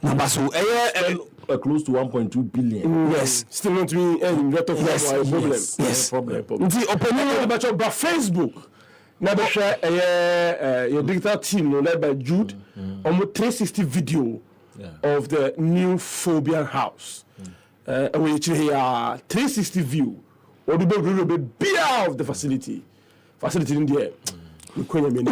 number so close to 1.2 billion. Yes, still not me and not talking about a problem. Yes, problem. The opinion about Facebook. Now they share your digital team led by Jude almost 360 video of the new Phobian house. Which here 360 view or the bit of the facility in there. Opinion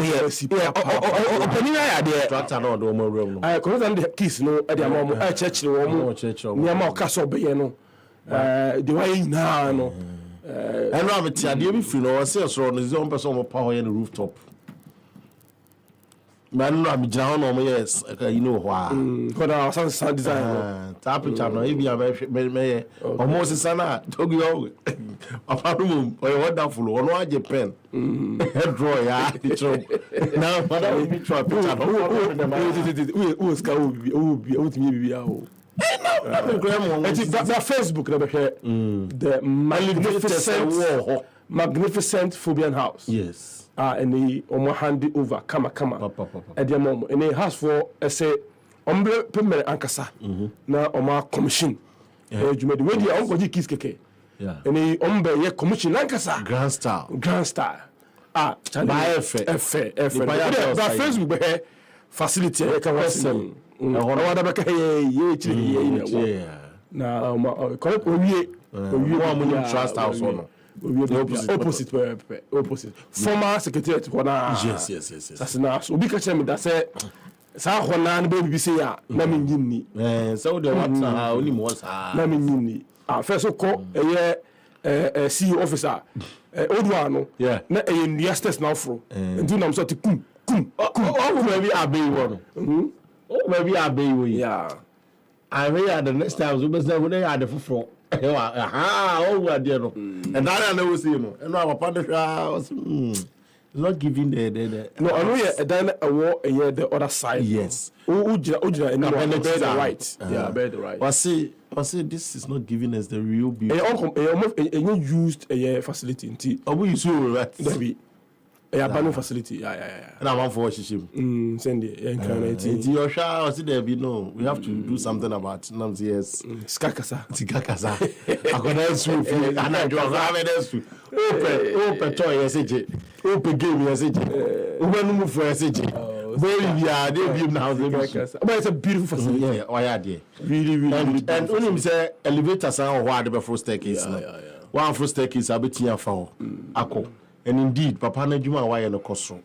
idea. Tractor no do more room. I consider the keys no at the moment church no near more castle be no the way now no and I'm tired of free no say so no zone person power in the rooftop. Man no am down no yes you know why. Because our sound design tap picture no e be me almost sana togo apartment or wonderful or no Japan. Head draw ya picture. Now father we picture who is ka who be that Facebook the magnificent Phobian house. Yes. And he hand it over kama at the moment and he has for say ombre premier ankasa na oma commission jumedi we di onko ji kiss keke and he ombre ye commission ankasa grand star by Facebook be facility e kan wasen wada be ka ye chiri na correct owie one trust house on opposite former secretary to yes that's now so be catch me that say sa hona na baby say ya na me nyinni so the what only more na me nyinni first ko CEO officer old one no na universities now fro nti na so ti kum maybe abey one maybe abey we I mean the next time we must when they are the front oh dear no and that I never see no and our partner was not giving the no I know then a war the other side yes ujira and the right bear the right but see this is not giving us the real beauty almost used a facility nti obu you so right there be a abandoned facility and I want for shishim send it your sha see there be no we have to do something about numbers yes skakasa akoda su fi ana jo have that open toy yes open game yes open move for yes very yeah they be now but it's a beautiful facility there really and only say elevators are where the first staircase one first staircase abetia fa akọ. And indeed, Papa Najuma, why no costro?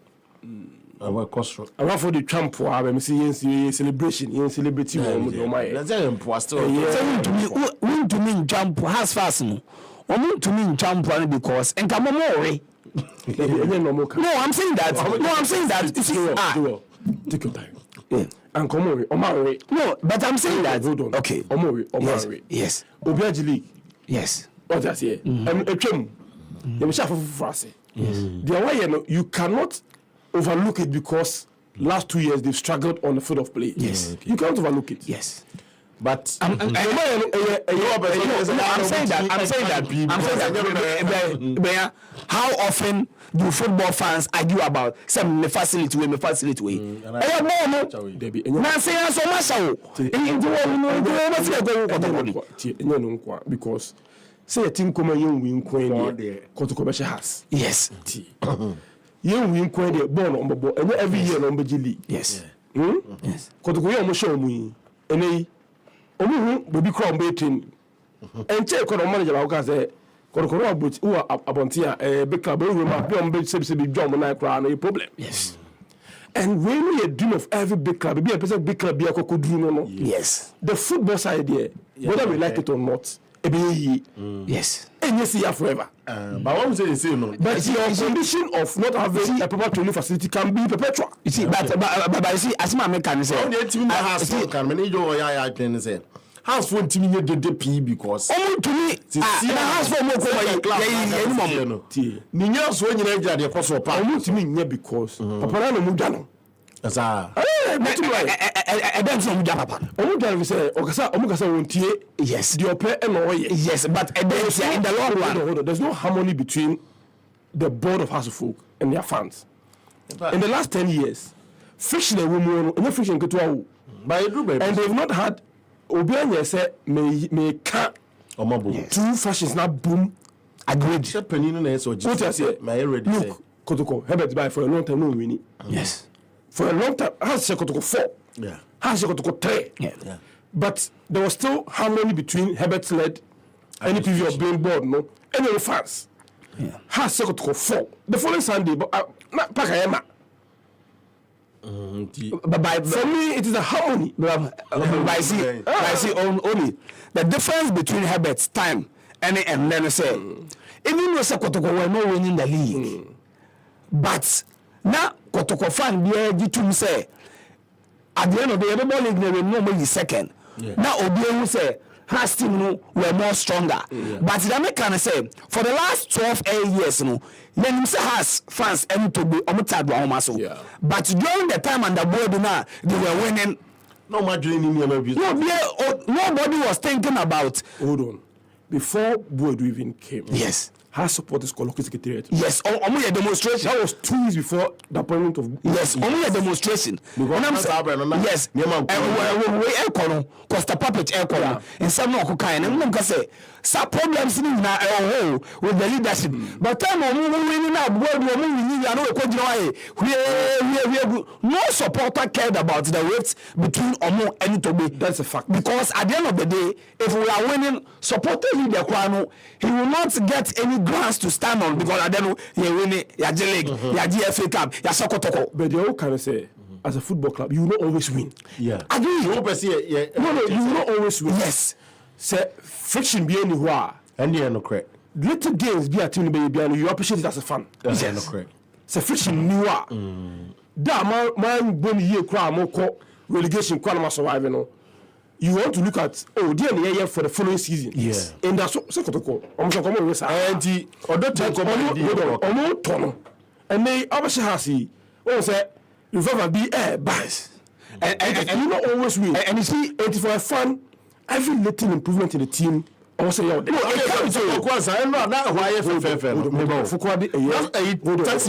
Our costro. I want for the Trump, I'm seeing celebration, in celebrating. That's an imposter. Want to mean jump has fastened. Or want to mean jump because and come on more. No, I'm saying that. You see, take your time. And come on, no, but I'm saying that. Okay, Omari. Yes. Obiajili. Yes. What I say? Yes. You cannot overlook it because last 2 years they've struggled on the field of play. Yes. You can't overlook it. Yes. But I'm saying that. How often do football fans argue about some facility way? Because say a team come and win coin there, Kotokobeshi has. Yes. You win coin there, born on the and every year on the league. Yes. Yes. Kotokoya show me, and baby crown baiting. And check on manager because Kotokoro but who are abontia a big club room big John when I crown a problem. Yes. And when we a dream of every big club, be a person big club be a cocoa dream. Yes. The football side there, whether we like it or not. Yes. And you see here forever. But what I'm saying, no. But your condition of not having a proper training facility can be perpetual. You see, but you see, as my mechanic said, the team has can manage your can say. House for team you the P because to me, house for more Ninya so nyina the cost of power. To me because Papa no mudano. Asa. I don't know Papa. Omudano say Okasa wontie. Yes. The ope yes, but in the long run there's no harmony between the board of House of Folk and their fans. In the last 10 years, friction a woman no friction keto awo by do baby and they've not had obianya say me ka two fashions na boom agreed penino na so what I say my ready say Kotoko Herbert by for a long time no winning yes for a long time has Kotoko 4 yeah has Kotoko 3 yeah but there was still harmony between Herbert's led any previous being board no any fans has Kotoko 4 the following Sunday but not Pakayama. But for me, it is a harmony. But I see only the difference between Herbert's time and then say, even though Kotoko were not winning the league, but now Kotoko fan be to say at the end of the year, league they were normally second. Now Obi say has team were more stronger. But the can say for the last 12 years, then say has fans and to be but during the time under board now they were winning. Nobody was thinking about hold on before board even came. Yes. Has supporters local secretariat. Yes, only a demonstration. That was 2 years before the appointment of. Yes, only a demonstration. Yes, we Costa Puppet aircon, and some no cocaine, and one can say, some problems in now with the leadership. But time winning out, world moving, I know no supporter cared about the rates between Omo and Toby. That's a fact. Because at the end of the day, if we are winning, supporters in the Kwano, he will not get any grounds to stand on because I don't know he winning your J League, your GFA Cup, your Sokotoko. But you can say, as a football club, you will not always win. Yeah. Agree. No, you will not always win. Yes. Say friction be anywhere. And you no correct. Little games be a team baby and you appreciate it as a fan. Yes, no correct. Say friction newer. Da man when you cry more relegation quality survive no. You want to look at dear for the following season. Yeah. And that's so Kotoko. Almost come on and the other time come and they obviously has he say you ever be bias. And you not always win. And you see, it is for a fan, every little improvement in the team. Also, taxi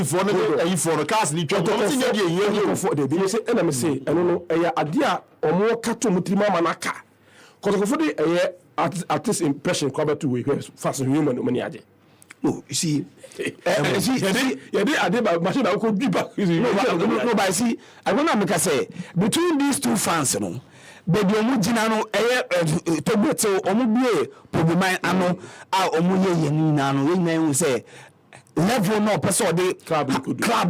for the cars need to and I say, I don't know, a idea or more catch mutima manaka. Because for the artist impression cover to we fast human money. No, you see, machine I could be back. No, but see, I want to make a say between these two fans, baby omujina no tobeto omubie problem ano a omuye yenina no yenyan say level no person de club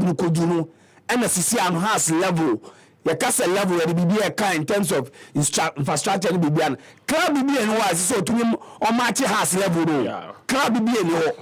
no kodu no and sisi ano has level ya kasa level ya bibia ka in terms of infrastructure bibia club bibia no was so tumi o match has level no club bibia no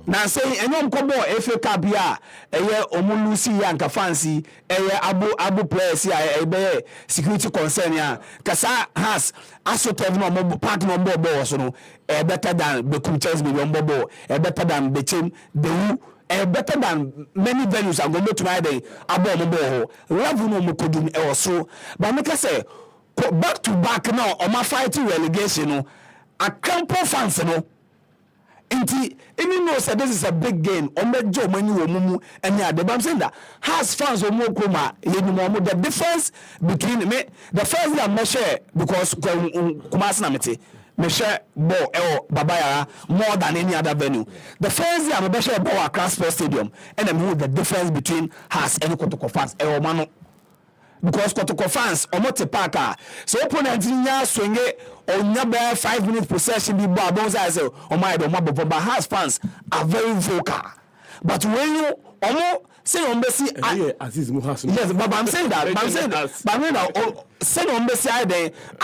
na say enyom kobo FA Cup ya eye omulusi ya nka fancy eye abu players ya ebe security concern ya kasa has asotov no mo park no bobo so no better than Bekum Chelsea be bobo better than Bechem Dewu better than many venues are going to try the abo level no mo kodum e so but make say back to back now o ma fight relegation no akampo fans no Inti, even though this is a big game, Omejo many womu and yeah, I'm saying that has fans or more kuma, the difference between me, the first I measure because Kumasnamity, measure ball Babaya more than any other venue. The first I measure ball across Sports Stadium, and I move the difference between has and Kotoko fans, Mano. Because Kotoko fans, Omote Parker, so opponent in swing it on number 5 minutes possession, be bones as a my but has fans are very vocal. But when you say on Bessie, yes, but I'm saying that, but when I say on Bessie, I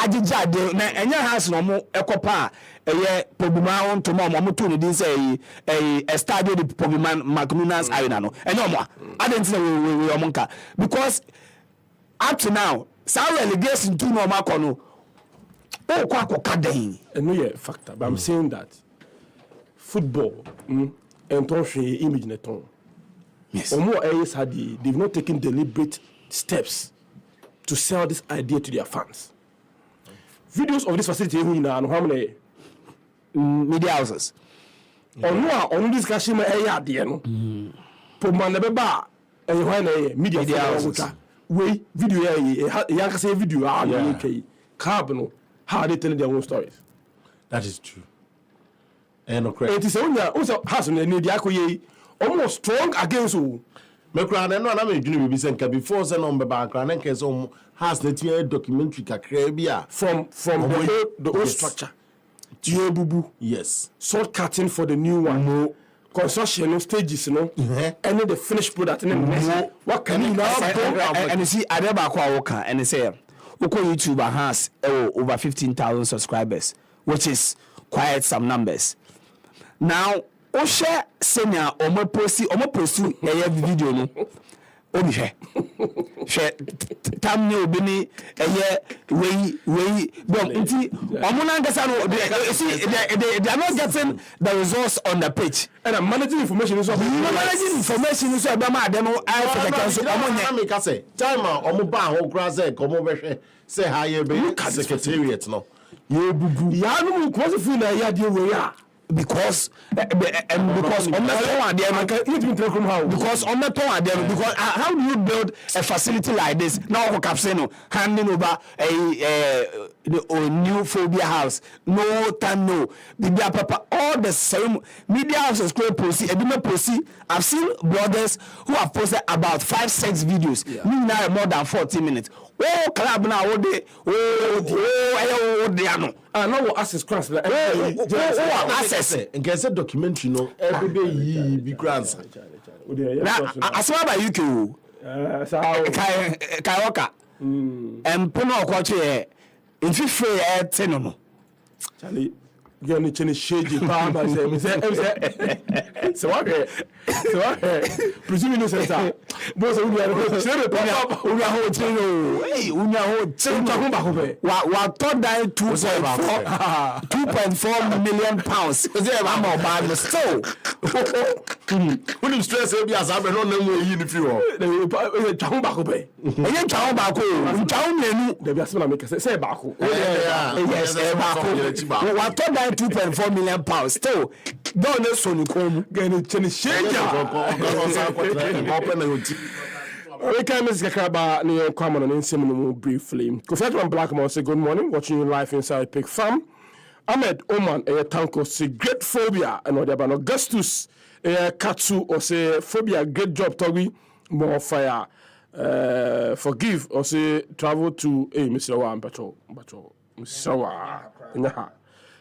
did and your house no more ecopa. Pobima on to Mamma Tuni didn't say a study the Pobiman Macnunas Ironano. And no more. I didn't say we are Monka because. Up to now, some relegation to no makono. Oh, kwako kadeng. And no factor, but I'm saying that football, and image in a tone. Yes. Or more areas they've not taken deliberate steps to sell this idea to their fans. Videos of this facility and how many media houses. On this discussion area, dear no. Pumana beba, and media houses. we video ya ka say video okay cab no how they tell their own stories. That is true. And okay. It is also has no need akoye almost strong against you. Me kra na no na me dwene bibi senka before say no mbe ba kra na nke so has na tie documentary kakra bia from the whole structure. Bubu. Yes. Sword cutting for the new one. No. Construction, no stages, no. And then the finished product. No. What can you now? And you see, I never call Oka and they say, Oko YouTuber has over 15,000 subscribers, which is quite some numbers. Now, Osha senior omo posti a video no. Obi she tamne obini eye we bom nti omo na ngasa no they are not getting the results on the page and managing information so be ma dem I for the council omo nya make say time omo ba ho kra say omo be hwe say ha ye be secretariat no ye bubu ya no ko so fu na ya de we ya because on because how do you build a facility like this now Capseno handing over a new phobia house no time no media papa all the same media houses proceed. I've seen bloggers who have posted about 5-6 videos now more than 40 minutes. Oh, club now, no access class. Access. And get a documentary, no, every day ye be grants. As well by UK, Kaioka, and Puno Quache, in 50 no. Charlie. Gani chene shade pamba so presuming no sense boss we are chere pamba we are ho cheno hey we are ho cheno ba ko be wa third die 2.4 million pounds say ba mo ba no so when stress e bi asabe no na mo yi ni fi ho twa ba ko be eyen twa ba ko twa nenu de bi asema make say ba ko yes ba ko wa third die 2.4 million pounds still don't know so nikom gani chene shade we can miss Kakaba near common and in briefly. Kofetman Blackmore say good morning, watching you live inside Pig Farm. Ahmed Oman a tanko say great phobia and whatever Augustus a katsu or say phobia great job Toby more fire forgive or say travel to Mr. Wan Bacho Mr. Wan.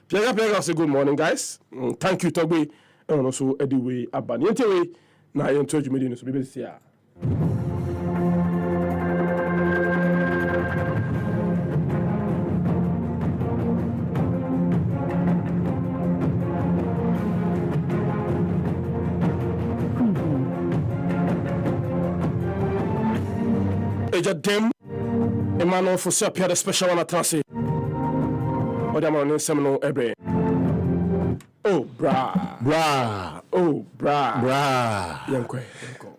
Pega say good morning guys. Thank you Toby and also Ediway Abani. Anyway, now I told you Medina so be here. Eja dem Emmanuel for Sapia the special one atase. Odamon semino ebe. Oh bra. Oh bra. Yankwe.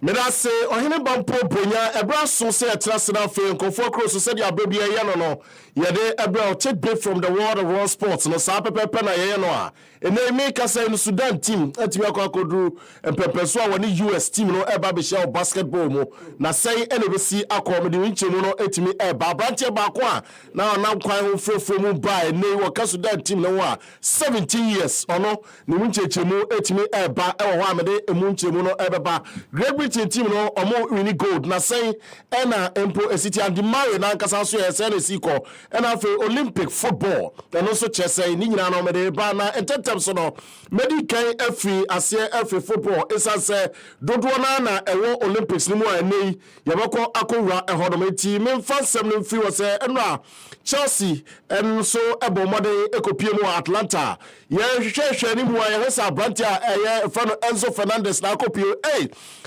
Me da say ohene bampo bonya ebra so say etrasena fe nkofo cross so dey ababia ye no ye de ebra take break from the world of world sports no sa pepepe na ye no a ene me ka say no Sudan team atimi akokoduru empepeso a woni US team no eba be share basketball mo na say ene be si akomde winchemu no atimi eba branche ba ko a na kwan ho frofro mu bai ne wo ka Sudan team no a 17 years ono ne winchechemu atimi eba e wo amede emunchemu no ebeba great team no omo winning gold na say ena empo city and the marry na nkasa so ye say na siko ena fe Olympic football and also chese ni nyina no mede ba na ententem so no medical every ase every football isa say dodo na ewo Olympics ni mu anei yebeko akowura ehodom ti memfa nsem no mfi wo say eno Chelsea and so ebo modern ekopie mu Atlanta ye hwehwehwe ni mu ye hesa brantia ye fano Enzo Fernandez na akopie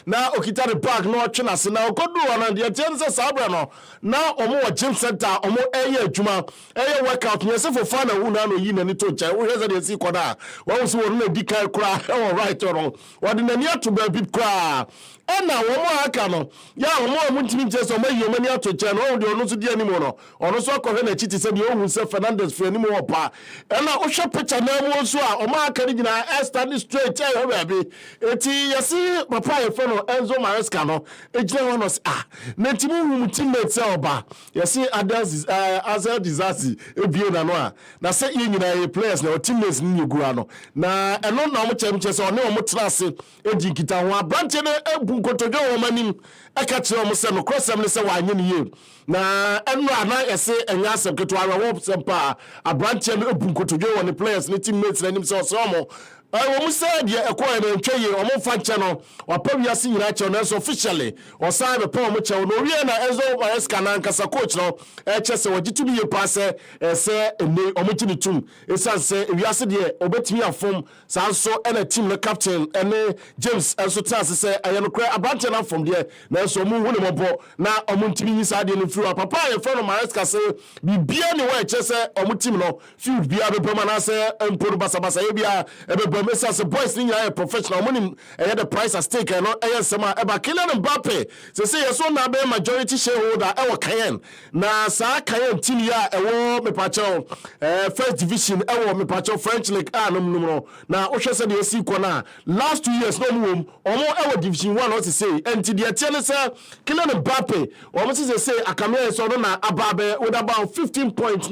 na okita the bag no twena se na okodu wana de tiense sabra no na omo wo gym center omo eye adwuma eye workout nyese for fan na wu na no yi na ni to chai wo heze de si koda wo so wo na dikai kura e wo right or wrong wo de nani ato ba bib kura ɛna wɔn aka no ya wɔn ntimi nkyɛ sɛ ɔmo yi ɔmo ani ato kyɛn no ɔmo de ɔno nso di anim no ɔno nso akɔhwɛ n'akyi te sɛ deɛ ohun sɛ Fernandes fi anim wɔ pa ɛna ɔhwɛ picture na mu nso a ɔmo aka no nyinaa ɛstand straight ɛhwɛ baabi eti yɛsi papa yɛfɛ no Enzo Maresca no egyina hɔ no na ntimi hu teammate sɛ ɔba yɛsi Azel Disasi ebie na no a na sɛ yɛ nyinaa yɛ players na teammates ni nyegura no na ɛno na ɔmo kyɛm kyɛ sɛ ɔne ɔmo tena ase edi nkita ho abrante no ebu nkotodwe wɔn anim ɛka kyerɛ ɔmo sɛ no krɔsɛm ne sɛ wanyɛ ne yie na ɛno a na yɛse ɛnyɛ asɛm ketewa na wɔn sɛm paa abrante no ebu nkotodwe wɔ ne players ne teammates n'anim sɛ ɔsɛ ɔmo wɔn sɛ deɛ ɛkɔɛ no ntwa yie ɔmo fa nkyɛn no wapa wiase nyinaa kyɛw no nso officially ɔsan bɛpɛ ɔmo kyɛw no owie na Enzo Maresca na nkasa coach no ɛkyɛ sɛ wɔgye tumi yie paa sɛ ɛsɛ ɛne ɔmo gye ne tum ɛsiane sɛ wiase deɛ ɔbɛtumi afom saa nso ɛna team no captain ɛne James nso tena ase sɛ ɛyɛ no korɛ aberante no afom deɛ nanso ɔmo hu ne mmɔbɔ na ɔmo ntumi nyi saa deɛ no firi hɔ papa a yɛfrɛ no Maresca sɛ biribia ne wɔ ɛkyɛ sɛ ɔmo team no field bia bɛpɛ mu anaasɛ mpo no basabasa yɛ bia ɛbɛbɛ mesa sɛ boys ni nyinaa yɛ professional ɔmo nim ɛyɛ the price at stake ɛno ɛyɛ nsɛm a ɛba Kylian Mbappe sɛ yɛso na bɛyɛ majority shareholder ɛwɔ Cayenne na saa Cayenne team yi a ɛwɔ mepakyɛw first division ɛwɔ mepakyɛw French League a nom no na wohwɛ sɛ deɛ ɛsi kɔ no a last 2 years na ɔmo wɔm ɔmo ɛwɔ division 1 ɔsi sei ɛnti deɛ ɛteɛ ne sɛ Kylian Mbappe ɔmo si sɛ sei akamea sɛ ɔno na aba abɛ with about 15.9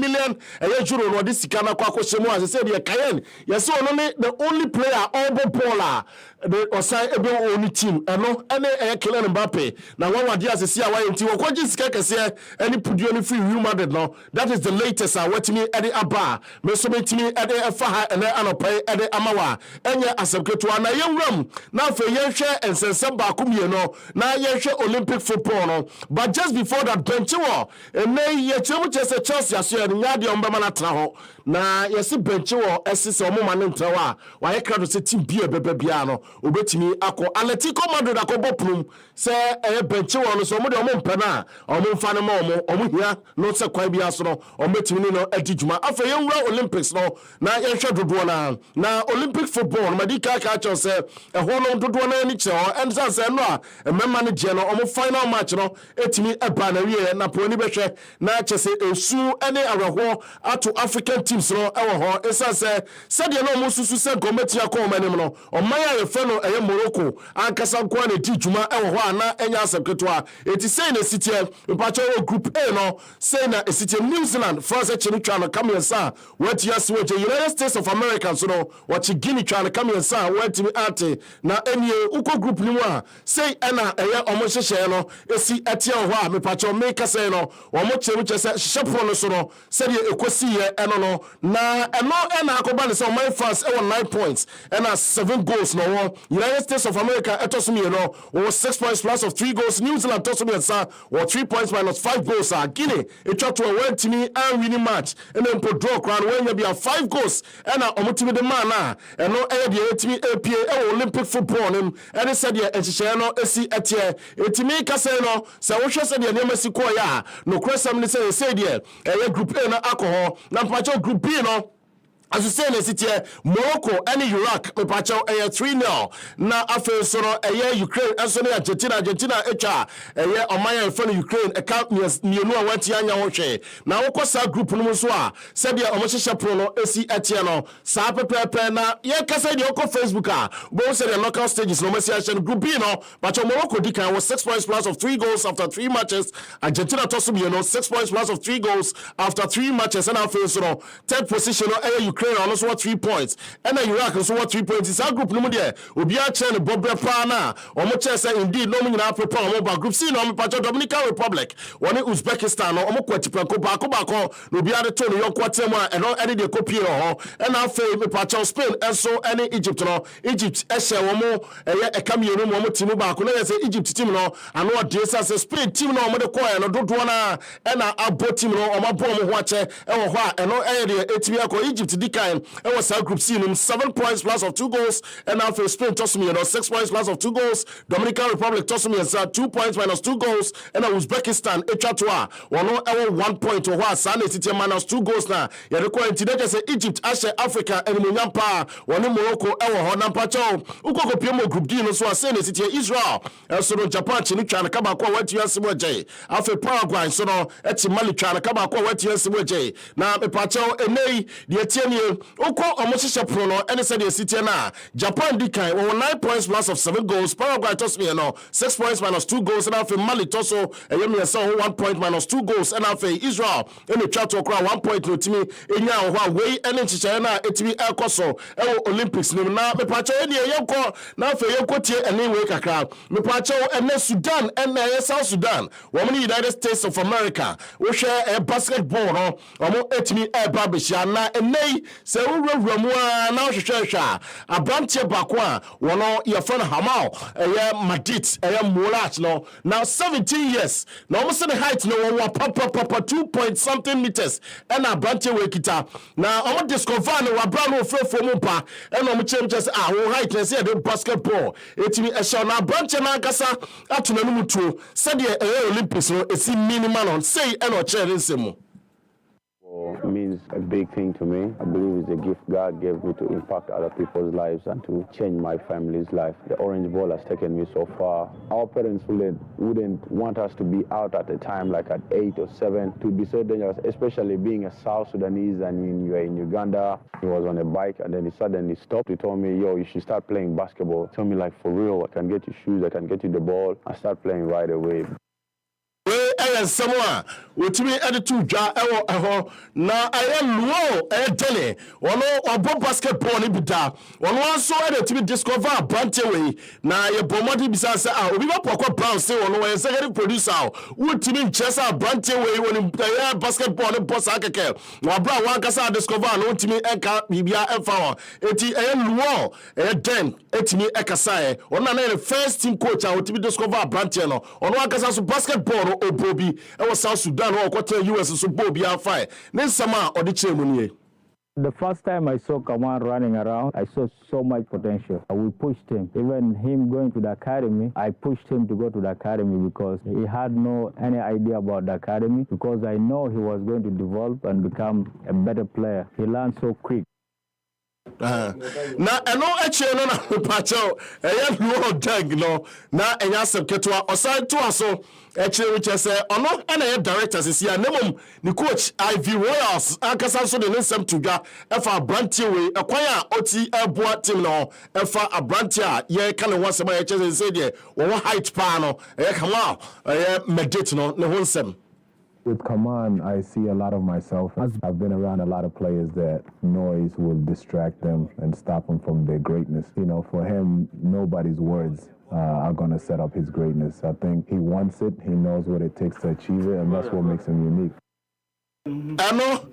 million ɛyɛ euro na ɔde sika no akɔ akɔhyɛ mu a sɛ deɛ Cayenne yɛsɛ ɔno ne the only player ɔbɔ ball a ɔsan ebe wɔn team ɛno ɛne Kylian Mbappe na wɔn wade asesi a wɔyɛ nti wɔkɔgye sika kɛseɛ ɛne puduo no free Real Madrid no that is the latest a wɔtumi ɛde aba a mɛso bɛtumi ɛde ɛfa ha ɛnɛ anɔpɛ ɛde ama wa ɛnyɛ asɛm ketewa na yɛnwuram na afei yɛnhwɛ nsɛnsɛm baako mmienu na yɛnhwɛ Olympic football no but just before that bench wɔ ɛnɛ yɛkyerɛ mu kyerɛ sɛ Chelsea asoɛ no nyɛ adeɛ ɔmo bɛma no atena hɔ na yɛsi bench wɔ ɛsi sɛ ɔmo ma ne ntena hɔ a wɔayɛ krado sɛ team bia bɛbɛ bia no obetimi akɔ Atletico Madrid akɔbɔ plum sɛ ɛyɛ bench wɔ no so ɔmo de ɔmo mpɛ na ɔmo mfa ne ma ɔmo hia no sɛ kwan bia so no ɔmo betimi ne no adi dwuma afei yɛwura Olympics no na yɛhwɛ dodoɔ na Olympic football no madi ka kyerɛ sɛ ɛhɔ no dodoɔ no ani kyerɛ hɔ ɛnsa sɛ no a mɛma no gyeɛ no ɔmo final match no etimi ɛba na wie na poni bɛhwɛ na kyɛ sɛ esu ɛne awerɛhoɔ ato African teams no ɛwɔ hɔ ɛnsa sɛdeɛ na ɔmo susu sɛ gɔmɛtia kɔ ɔmo anim no ɔman a yɛfɛ no ɛyɛ Morocco ankasa nkoa na di dwuma ɛwɔ hɔ a na ɛnyɛ asɛm ketewa eti sei na esitiɛ mpakyɛ wɔ group A no sei na esitiɛ New Zealand France akyi no twa no kamiɛnsa a wɔati ase wɔgye United States of America so no wɔkye Guinea twa no kamiɛnsa a wɔatumi ate na ɛnie wokɔ group no mu a sei ɛna ɛyɛ ɔmo hyehyɛɛ no esi ɛteɛ wɔ hɔ a mepakyɛ meka sei no ɔmo kyerɛ mu kyerɛ sɛ hyehyɛ poɔ no so no sɛdeɛ ɛkɔsiiɛ ɛno no na ɛno ɛna akɔba ne sɛ ɔman France ɛwɔ 9 points ɛna 7 goals na ɔwɔ United States of America ɛtɔ so mmienu wɔ 6 points plus of 3 goals New Zealand tɔ so mmiɛnsa wɔ 3 points minus 5 goals a Guinea ɛtwa to a wɔntumi anwini match ɛna mpo draw koraa no wɔanya bi a 5 goals ɛna ɔmotumi de maa no a ɛno ɛyɛ deɛ ɛtumi apie ɛwɔ Olympic football no mu ɛne sɛdeɛ nhyehyɛeɛ no ɛsi ɛteɛ ɛtumi kasɛe no sɛ wohwɛ sɛdeɛ nneɛma si kɔɔeɛ a nokorɛsɛm ne sɛ ɛsɛ deɛ ɛyɛ group A no akɔ hɔ na mpakyɛw group B no asosɛ na sitie Morocco and Iraq mepakyɛw ɛyɛ 3-0 na afei so no ɛyɛ Ukraine ɛso ne Argentina etwa ɛyɛ ɔman a ɛfɛ no Ukraine ɛka mmienu a wɔati anya ho hwɛ na wokɔ saa group no mu so a sɛdeɛ ɔmo hyehyɛ pro no esi ɛteɛ no saa pɛpɛɛpɛ na yɛkasa deɛ wokɔ Facebook a wobɛhu sɛdeɛ knockout stages no ɔmasi ahyɛ no group B no pakyɛw Morocco di kan wɔ 6 points plus of 3 goals after 3 matches Argentina tɔ so mmienu 6 points plus of 3 goals after 3 matches ɛna afei so no third position no ɛyɛ Ukraine also what 3 points and Iraq also what 3 points is our group no there obi a chain bobre pa na omo che say indeed no me nyina prepare omo ba group C no me pacho Dominican Republic one Uzbekistan no omo kwati panko baako no obi a de to no yonko atem a no any de copy ho and afei me pacho Spain enso any Egypt no Egypt ehye omo eye ekamienu mo omo timu baako na say Egypt team no ano ode say Spain team no omo de koa no dodo na na abo team no omo abo omo ho ache e wo ho a no eye de etimi akọ Egypt di Dikai, and was our group C, 7 points plus of 2 goals, and now for Spain, Tosumi, 6 points plus of 2 goals, Dominican Republic, Tosumi, 2 points minus 2 goals, and Uzbekistan, Echatwa, 1 point to what Sunday City minus 2 goals now. Yadoko and Tideka say Egypt, Ashe, Africa, and Munyampa, 1 Morocco, Honampacho, Ukoko Pimo Group D, no so I say City, Israel, and so Japan, Chinica, and Kabako, what you are J. After Paraguay, so no, Eti Mali, Kabako, what you are J. Now, the Pacho, and Nay, the Etienne, Oko, Omosisha Prono, and the City na Japan Dikai, 9 points plus of 7 goals, Paraguay toss me, 6 points minus 2 goals, and after Mali Tosso, and Yemi saw 1 point minus 2 goals, and after Israel, and the chat to 1 point to Timmy, in your way, and in China, Etimi Elcoso, Olympics, now, the Pacho, and Yoko, now for Yoko, and anyway, Kaka, the Pacho, and then Sudan, and South Sudan, woman United States of America, we share a basketball, or more Etimi Air Babishana, and nay, say, Ramua, now Shasha, a branch of Bakwa, one of your friend Hamal, a Madit, a Mulat, no, now 17 years, no, almost the height, no one, papa, 2 point something meters, and a branch of Wakita. Now, I'm discover no brown of for Mupa, and I'm just our height, and say the basketball. It's me a show now, branch and Agasa, at Namutu, said the Olympics, it's minimal on say, and or chair in Simo. Means a big thing to me. I believe it's a gift God gave me to impact other people's lives and to change my family's life. The Orange Ball has taken me so far. Our parents wouldn't want us to be out at a time like at 8 or 7 to be so dangerous, especially being a South Sudanese and you're in Uganda. He was on a bike and then he suddenly stopped. He told me, yo, you should start playing basketball. He told me, like, for real, I can get you shoes, I can get you the ball. I start playing right away. Someone with me at the 2 jar now I am low a daily one or basketball in bita one so to be discover Branteway now your bomadi bisasa we got Poko Brown say on one second producer would to be chess out Branteway when player basketball in Posaka one brown one cassa discover no to me eka bibia efa eti low a den etimi ekasai on the first team coach out to be discover Branteno on one cassa basketball or Bobby. I was South Sudan or quarter US so Bobby are fine. Then summer or the ceremony. The first time I saw Kawan running around, I saw so much potential. We pushed him. Even him going to the academy, I pushed him to go to the academy because he had any idea about the academy because I know he was going to develop and become a better player. He learned so quick. Na eno eche no na pacho eya no dag no na enya sebketwa osai to aso eche which say ono na ye director sisi anemum ni coach Ivy Royals akasa so de nsem tuga efa Branteway ekwan a oti eboa team no efa abrantie a ye ka ne wonsem a eche say de wo height pa no e kama medit no ne ho nsem. With Kaman, I see a lot of myself. I've been around a lot of players that noise will distract them and stop them from their greatness. You know, for him, nobody's words are going to set up his greatness. I think he wants it. He knows what it takes to achieve it, and that's what makes him unique. Ano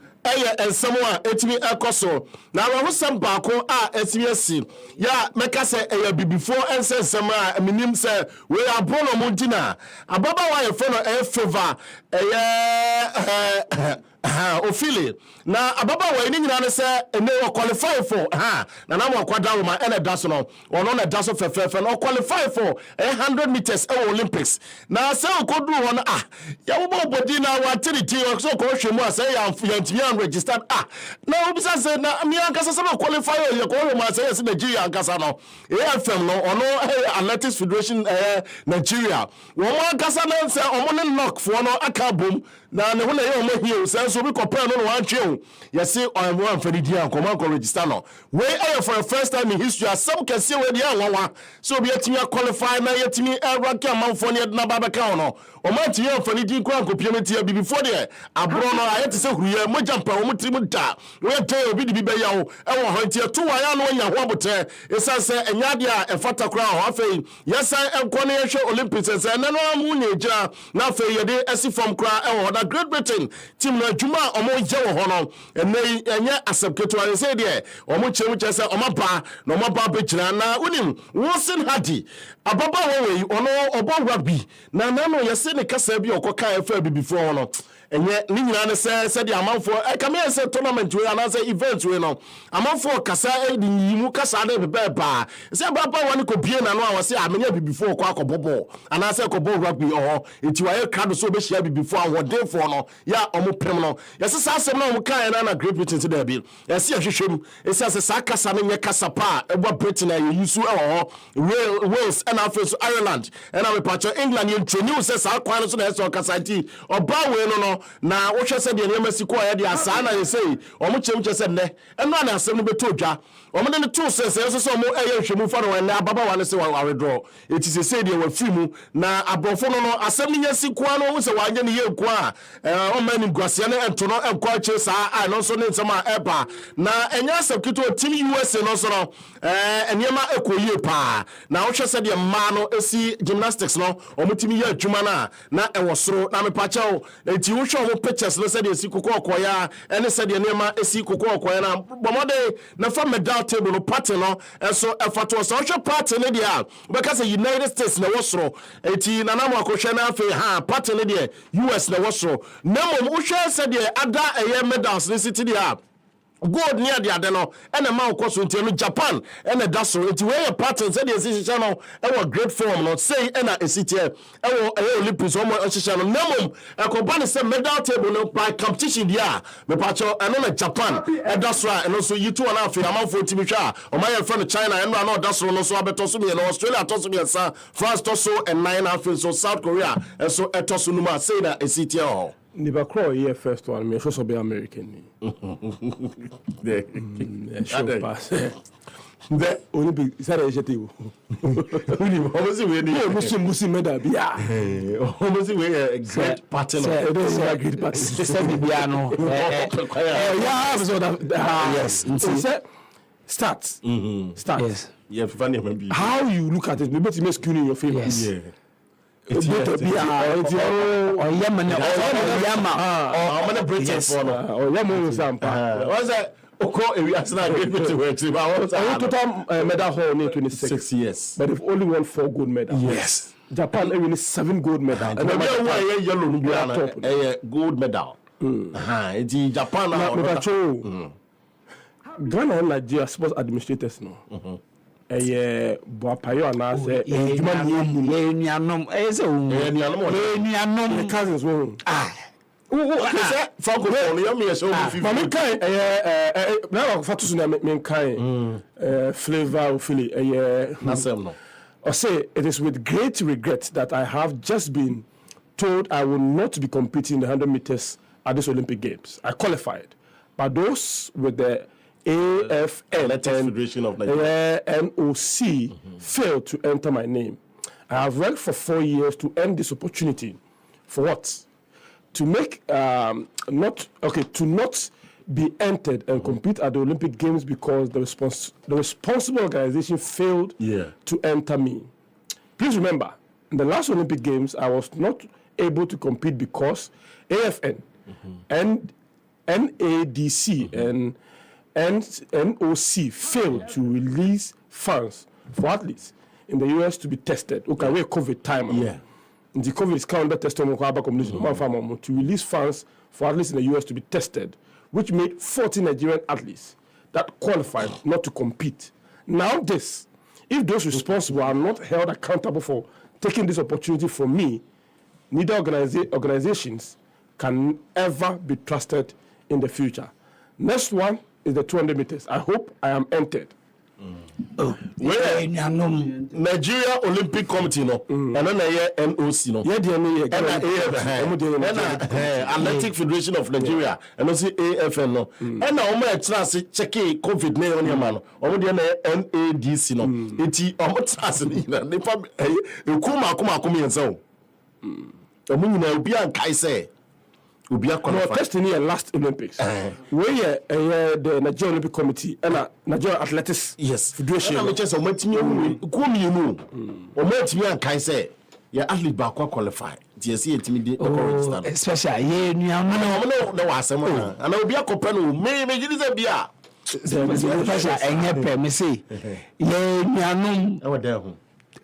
and someone etimi ekoso na wa husam baako a etimi ya meka say before ense semra minim say we abono muntina ababa wa ye fo no favor ofili na ababa wa ni nyina ne say ene o qualify for na mo kwada wo ma ene daso no ono na daso fefe no qualify for 100 meters Olympics na say okodu ho no ya wo body na wa tiriti so ko hwemu say ya ntimi registered na obisa say na mi ankasa say qualify ye ko ma say yes Nigeria ankasa no AFM no ono Athletics Federation Nigeria wo ankasa na say omo ne knock for no aka bom na ne ho na ye omo hie say so bi compare no wan twe you see on one for the dia come on register no we for the first time in history some can see we dia nwa so bi atimi qualify na yetimi rank amanfo ne na babeka no o ma ti ye for the din kwa kopie before there abro no ayete say huye mo jampa o mutrim da we dey obi di be ya wo e wo ho ntie to wa ya no nya ho abote esa say enya dia e fata kra ho afei yesan enko ne yehwe Olympics say na no amu nya gira na afei ye dey esi from kra e wo na Great Britain team na juma omo je wo ho no enye asebketo an say there omo chemuche say omo ba na omo ba be gira na unim Wilson Hardy ababa wo we ono obo rugby na no yese ne kasa bi okoka efa before no ɛnyɛ ne nyinaa ne sɛ the amanfoɔ come here say tournament we and say event we no amanfoɔ kasa di yimu kasa de bebe ba say baba wani ko bie na no a wɔse amenya bibifo kɔ akɔbɔbɔ and say kɔbɔ rugby enti waye crowd so be share bibifo ahodenfo no ya ɔmo pem no yɛse saa asɛm na ɔmo kan na Great Britain se da bi yɛse ahwehwem ɛse saa kasa no nyɛ kasa pa ɛbɔ Britain ayi yusu Wales and after Ireland and I'm a England you train say saa kwan no so na ɛse ɔkasa nti ɔba we no na wo hwɛ sɛ de nneɛma si kɔ ɛde asa na yɛ sei ɔmo kyem kyɛ sɛ nnɛ ɛno na asɛm no beto dwa ɔmo de no to sɛ sɛ ɔmo ɛyɛ hwɛmu fa no ɛnɛ ababa wa no sɛ wa withdraw eti sɛ sei de wa free mu na abrɔfo no asɛm no nyɛ si kwan no wo sɛ wanyɛ ne yɛ kwa ɔmo ni guasia ne ɛnto no ɛnkɔ akye saa a no so ne nsɛm a ɛba na ɛnyɛ asɛm kito team USA no so no nneɛma ɛkɔ yie paa na wo hwɛ sɛ de mmaa no esi gymnastics no ɔmo timi yɛ adwuma na ɛwɔ soro na mepakyɛw eti wo hwɛ ɔmo pictures no sɛ de esi kokɔ ɔkɔya ɛne sɛ de nneɛma esi kokɔ ɔkɔya na bɔmɔde na fa medal table no party no ɛso ɛfato so hwɛ party ne dia bɛka sɛ United States na wɔsoro eti na na mo akɔhwɛ na afei party ne dia US na wɔsoro na mo hwɛ sɛ de ada ɛyɛ medals ne city dia gold near the adeno and a man cost into Japan and a dasso into where patterns and the channel our great form not say and a city our Olympics almost channel no a company said medal table no by competition yeah me pacho and on Japan and that's right and also you 2.5 amount for Timicha or my friend China and I know that's no so I bet also me and Australia toss me and France tosso and 9.5 so South Korea and so a toss numa say that a city all Never crow here first one, me also be American. Sure pass. The Olympic is that a jet. Almost we Muslim medal. Yeah. Almost we exact pattern. It is a great pattern. Yeah, so that yes. Start. Start. Yes. Yeah, funny. How you look at it, maybe it makes in your favor. Yeah. It's total medal haul 26 years, but they've only won 4 gold medals. Yes, Japan only 7 gold medals. And yellow gold medal. It's Japan now. Ghana and Nigeria sports administrators no. Boapayo and I say, cousins won't. Flavor or say it is with great regret that I have just been told I will not be competing in the 100 meters at this Olympic Games. I qualified, but those with the AFN and Federation of Nigeria NOC failed to enter my name. I have worked for 4 years to earn this opportunity. For what? To make to not be entered and compete at the Olympic Games because the responsible organization failed to enter me. Please remember, in the last Olympic Games, I was not able to compete because AFN and NADC and NOC failed to release funds for athletes in the US to be tested. Okay, we're COVID time. Yeah. The COVID is counter testing to release funds for athletes in the US to be tested, which made 40 Nigerian athletes that qualified not to compete. Now this, if those responsible are not held accountable for taking this opportunity from me, neither organizations can ever be trusted in the future. Next one is the 200 meters. I hope I am entered. Nigeria Olympic Committee no, and then NOC no, Athletic Federation of Nigeria, and also AFN no, and now my trans check COVID ne on your man, or the NADC no, eti trans ni na ne fa kuma and so. Omu na obi an kai say. No, testing here last Olympics. Where the Nigerian Olympic Committee and Nigerian Athletics Federation. I'm just a can say your athlete back qualify. Especially and I will be a company. Maybe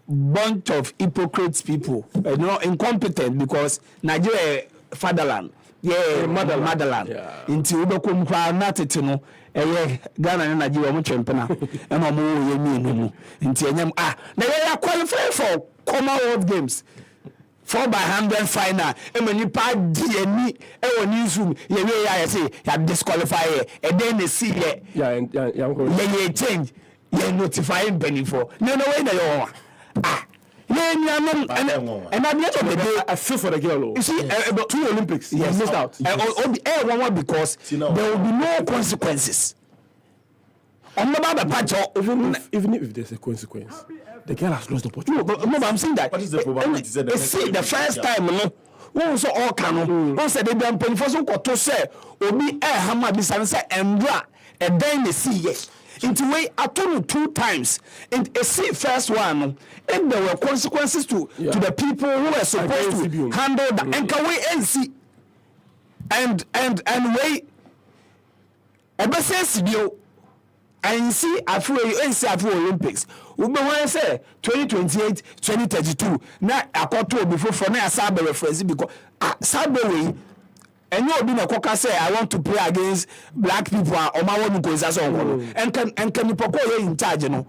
bunch of hypocrites people, incompetent because Nigeria fatherland. Motherland. Into Ubekum Natity no, Ghana and Nigeria Muchampana, and Omo Yemi, into Yam. They are qualified for Commonwealth Games. 4x100 final. And when you pass DNA, and newsroom, I say, you disqualify, and then they see it. Yeah, change. You notifying Benny for. No way, no. And at the end of the day, I feel for the girl. You see, about 2 Olympics, he missed out. Because there will be no consequences. Even if there's a consequence, the girl has lost the opportunity. No, but I'm saying that. What is the probability? See, the first time, no. One so all can. One said they don't pay for some to say, Obi Hammer Bisansa and Bra, and then they see yes. Into way I told you 2 times. And a see first one, and there were consequences to the people who were supposed to handle the anchor way and see. And wait. Ever since you and see after Olympics. We be say 2028, 2032. Now I got to before for now Sabe reference because Sabe and you be na koka say I want to play against black people or my one go so and can you poko in charge no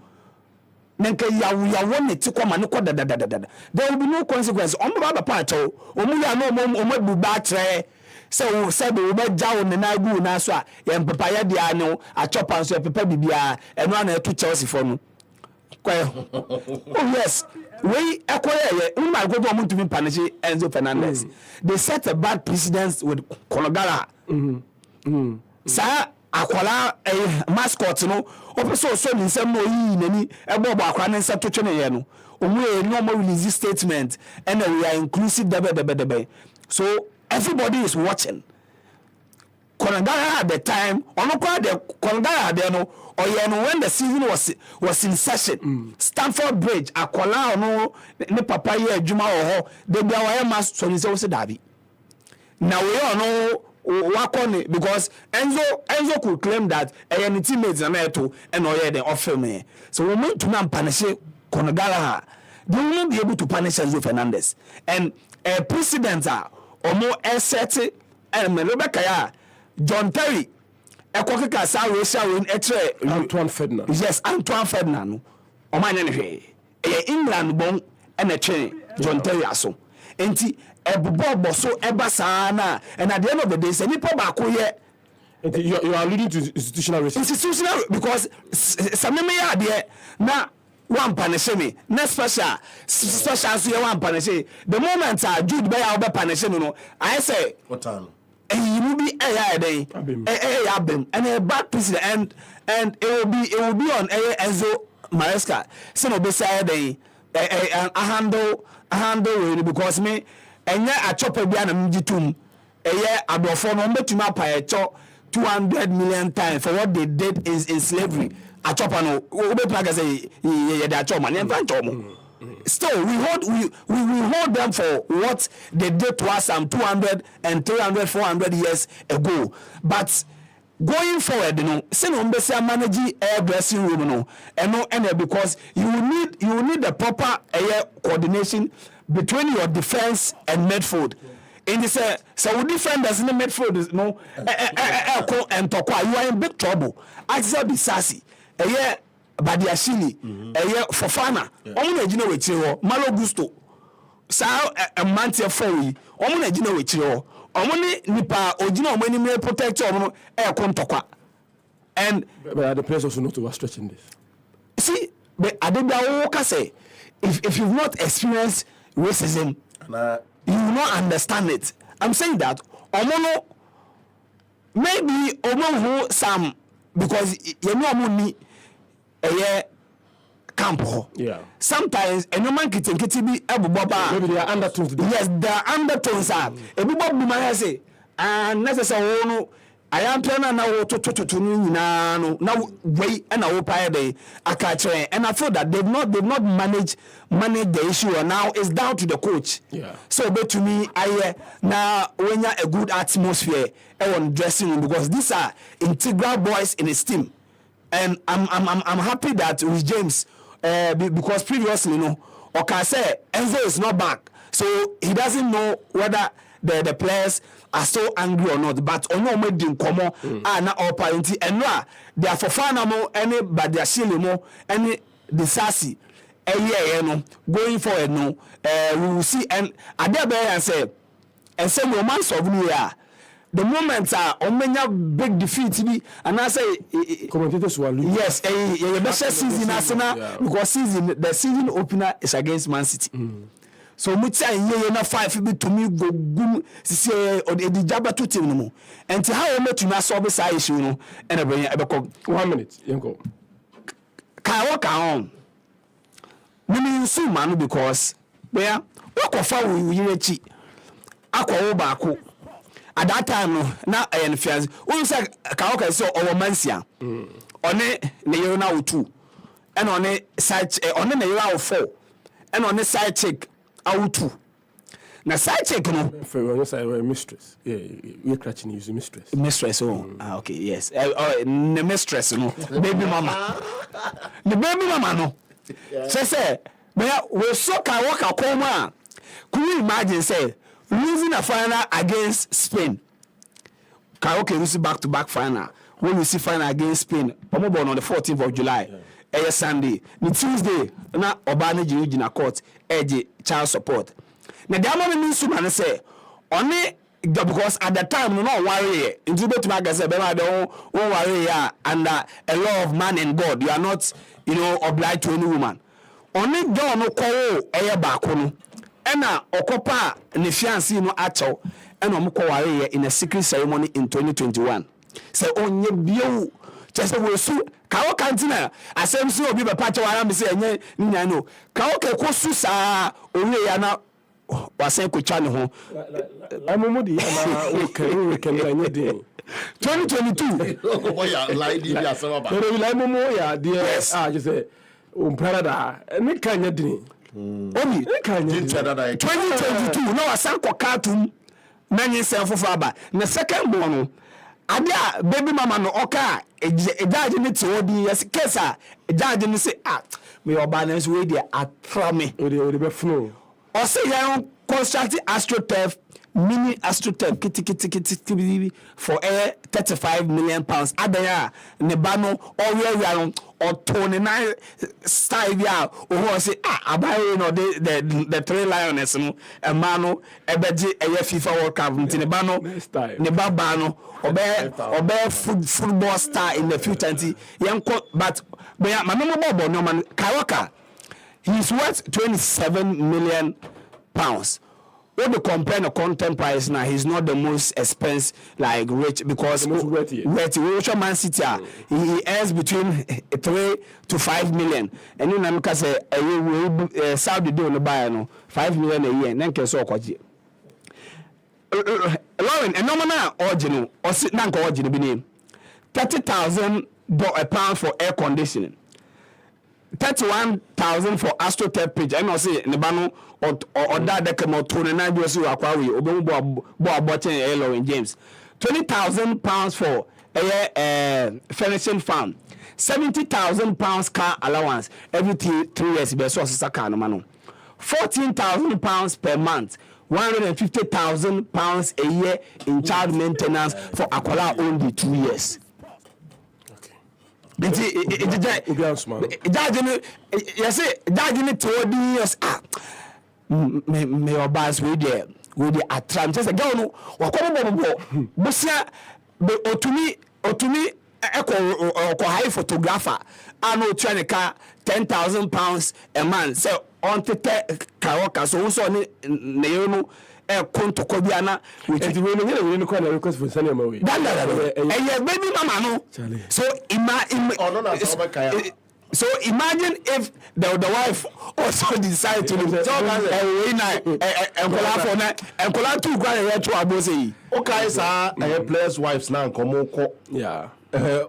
nenka ya won it come no da there will be no consequence on baba part o mu ya no mo bu ba tre so said we be jaw ne na gu na so a yem papa ya dia no a chopan so papa bibia eno na to Chelsea for no oh yes we acquire my go to to be punish Enzo Fernandez. They set a bad precedence with Konogala. Sa akwala mascot no opeso so nsem no yi nani ebo bo akwa ne nsa to twene ye no omu normal release statement and we are inclusive debe. So everybody is watching. Konogala at the time onokwa the Konogala there no when the season was in session, Stamford Bridge, akwala no ne papa ye adwuma ho de bia wa mas so ni se dabi. Now we all know wakone because Enzo could claim that any teammates na meto and oye the offer me. So we need to now punish Konogala. They will not be able to punish Enzo Fernandez. And a precedent omo set and Rebecca ya John Terry Ekokika sa Russia win etre Antoine Ferdinand. Yes, Antoine Ferdinand. O man ne England bon and a train John Terry aso. Enti ebobo so eba sa na and at the end of the day say nipa ba ko ye you are leading to institutional racism. Institutional because sameme ya de na one punish me next special so you one punish the moment Jude be ya be punish no I say what time and you will be abem and a bad president and it will be on Enzo Maresca. So no be say a handle because me and a chopper be an mjitum a adofo no betuma pa 200 million times for what they did is in slavery. A chopper no we plug say a chopper and still, we hold them for what they did to us some 200 and 300, 400 years ago. But going forward, say no manage air dressing room, and because you will need the proper coordination between your defense and midfield. In this, so defenders in the midfield is and Tokwa, you are in big trouble. Axel Bisasi, Badiashile, Fofana, omo na gina wechire ho, Malo Gusto. Sa mantia fowi, omo na gina wechire ho. Omo ni nipa ogina omo ni me protect omo kontokwa. And but the players also know to overstretching this. See, but Adebia Oka say if you've not experienced racism, you will not understand it. I'm saying that omo no maybe omo who some because you know omo ni camp. Yeah. Sometimes a man can be maybe they are undertones. Yes, the undertones are. A big bob man say, and necessary. I am planning now to now wait and I will pay the akache and I feel that they've not managed the issue and now it's down to the coach. Yeah. So but to me I now when you're a good atmosphere on dressing room because these are integral boys in his team. And I'm happy that with James because previously Oka say Enzo is not back, so he doesn't know whether the players are so angry or not, but ono mo di nkomo na all party enra they are for fana mo any but they are shilling mo any disasi no going forward no we will see and adebe and say and say romance of new year the moment omenya big defeat bi and I say commentators were losing. yes best season Arsenal because the season opener is against Man City. So mutia ye na 5 bi to me go gum sisi the jaba to team no mo and how we to na solve say issue no and e 1 minute yenko ka work on me so man because where wakofa we yire akwa wo baako at that time no na ayen fiance won say ka work say owo mansia one ne yero na wo 2 and one side one ne yero wo 4 and one side chick out na side check no for when say mistress we catching use mistress okay yes the mistress no baby mama the baby mama no say we so can work akoma could you imagine say losing a final against Spain okay lose back to back final when we see final against Spain on the 14th of July Sunday the Tuesday na obane jina court child support na the amount means man say only because at the time no worry into bet magazine be don't worry and a law of man and God you are not obliged to any woman only girl no call baako no na okopa ne fiancé no acho na omko worry in a secret ceremony in 2021 say onye bio just we su kawo kantina asem si obi be pache wara me say enye nya no kawo ke kosu saa owie ya na wasen ko twa ne ho amomodi na we can enye dey 2022 boy ya lie di ya so ba pero lie momo ya dey just say umprada ne kanya dey obi ne kanya 2022 no wasan ko cartoon na nyi se fofo aba na second born no adia baby mama no oka ejaje ne ti odi yes kesa ejaje ne say me oba na so we dey atrame we be flow o say yan construct astroturf mini astroturf kiti for 35 million pounds adaya ne ba no owe or 29 style ya o say abaye no the three lioness no e ma no ebeje eye FIFA World Cup ntine ba no ne ba no obe football star in the future nti yenko but ma no bobo no man Kawaka he's worth 27 million pounds. When we compare the content price now, he's not the most expensive, like rich, because worthy. Man City, he earns between 3 to 5 million. And then I'm going to say, Saudi do no buy no 5 million a year. And then can so kwaji. Lauren, a nominal original or sit nanko original be name £30,000 a pound for air conditioning. 31,000 for AstroTurf page. I know say nebano or that they come 29 years akwa we obon bo abochen Lauren James. 20,000 pounds for furnishing farm. 70,000 pounds car allowance every 3 years be so car no mano. 14,000 pounds per month. 150,000 pounds a year in child maintenance for Akwala only 2 years. Me obas we there atram just girl no wakobo bosia be otumi eko high photographer ano tuanika 10,000 pounds a month say on tete kawoka so so ne you know kontoko biana with the way no call request for send away baby mama no so so imagine if the wife also decide to enkola two kwa here to abose okay sir players wives now komoko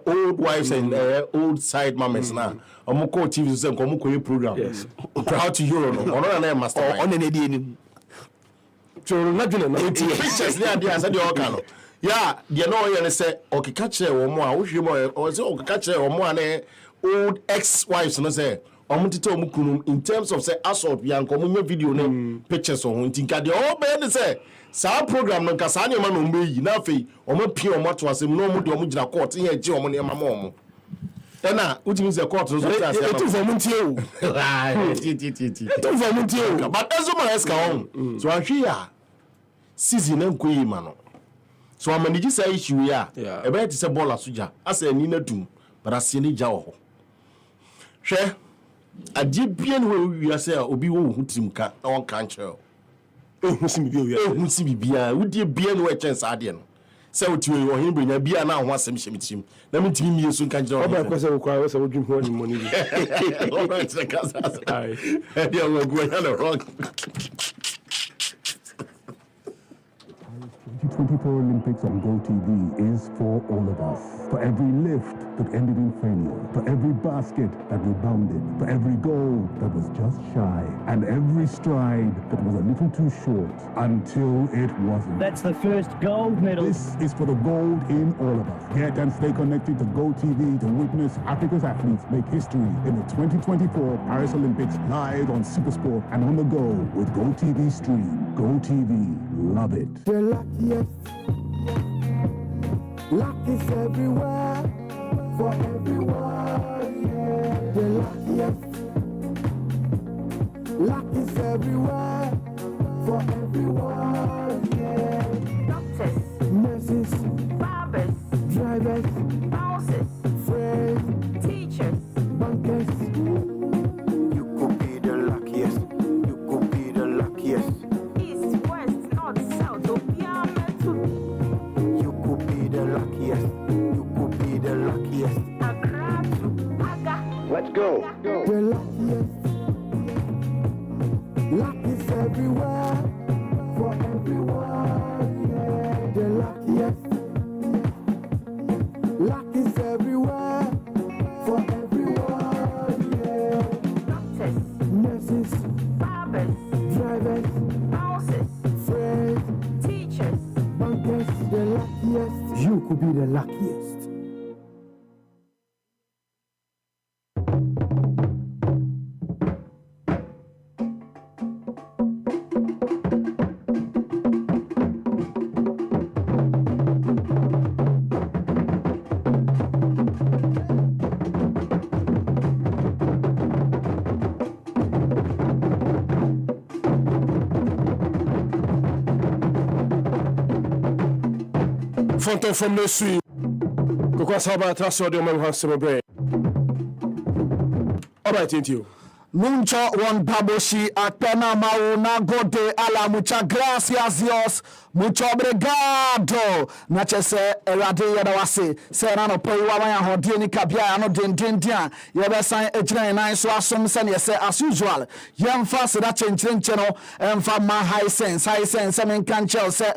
old wives and old side mamas now omoko TV say komoko program proud to Euro no ono na master on na dey ni so na dwene na pictures there dey say dey oka no yeah dey no you say okeka kire wo mo a wo hwe mo o say okeka kire wo mo a na old ex-wives no say omutite omukunu in terms of say assault yan ko munye video ne pictures on tinka de o be ne say Sa program no ka sa nyema no mbeyi na afei omo pie omo to asem no omo de omo gina court ye je omo ne mama omo ena utimi se court so so ase etu for muntie o etu for muntie o but ezo ma eska on so ahwe ya season enko yi ma no so amaniji say issue ya e be ti se ball asoja asa ni na dum but ase ni ja wo ho hwe adi bia no wi ase obi wo hu timka na won kan chero ehun bia wudie bia no chance ade no se otiwe wo hin brenya bia na ho asem hyemitim na mitimi mie so kan jira oba kwese wo kwa wo dwum ho ni money bi oba tse kasa ai dia wo go ya no wrong 2024 Olympics on GoTV is for all of us. For every lift that ended in failure, for every basket that rebounded, for every goal that was just shy, and every stride that was a little too short until it wasn't. That's the first gold medal. This is for the gold in all of us. Get and stay connected to GoTV to witness Africa's athletes make history in the 2024 Paris Olympics live on Supersport and on the go with GoTV Stream. GoTV, love it. The luckiest, luck is everywhere, for everyone, yeah. The luckiest, luck is everywhere, for everyone, yeah. Doctors, Nurses, barbers, drivers, bouncers, friends, teachers, bankers. You could be the luckiest, you could be the luckiest. east, west, north, south, Obiama to You could be the luckiest, you could be the luckiest. Accra to Aga. Let's go. The luckiest, luck is everywhere, for everyone, yeah. The luckiest, luck is everywhere, for everyone, yeah. Doctors, Nurses, barbers, drivers, bouncers, friends, teachers, bankers. The luckiest, you could be the luckiest. Fonto from the street. Because how about us or the man has some bread? All right, thank you. Nuncho one baboshi apena mauna gode ala mucha gracias Dios mucho obrigado na chese erade yada wase se na no poi wa man hodie ni kabia no dendendia ye be san ejina nan so asom se ne se as usual yemfa se da chenchenche no emfa ma high sense men kan chel se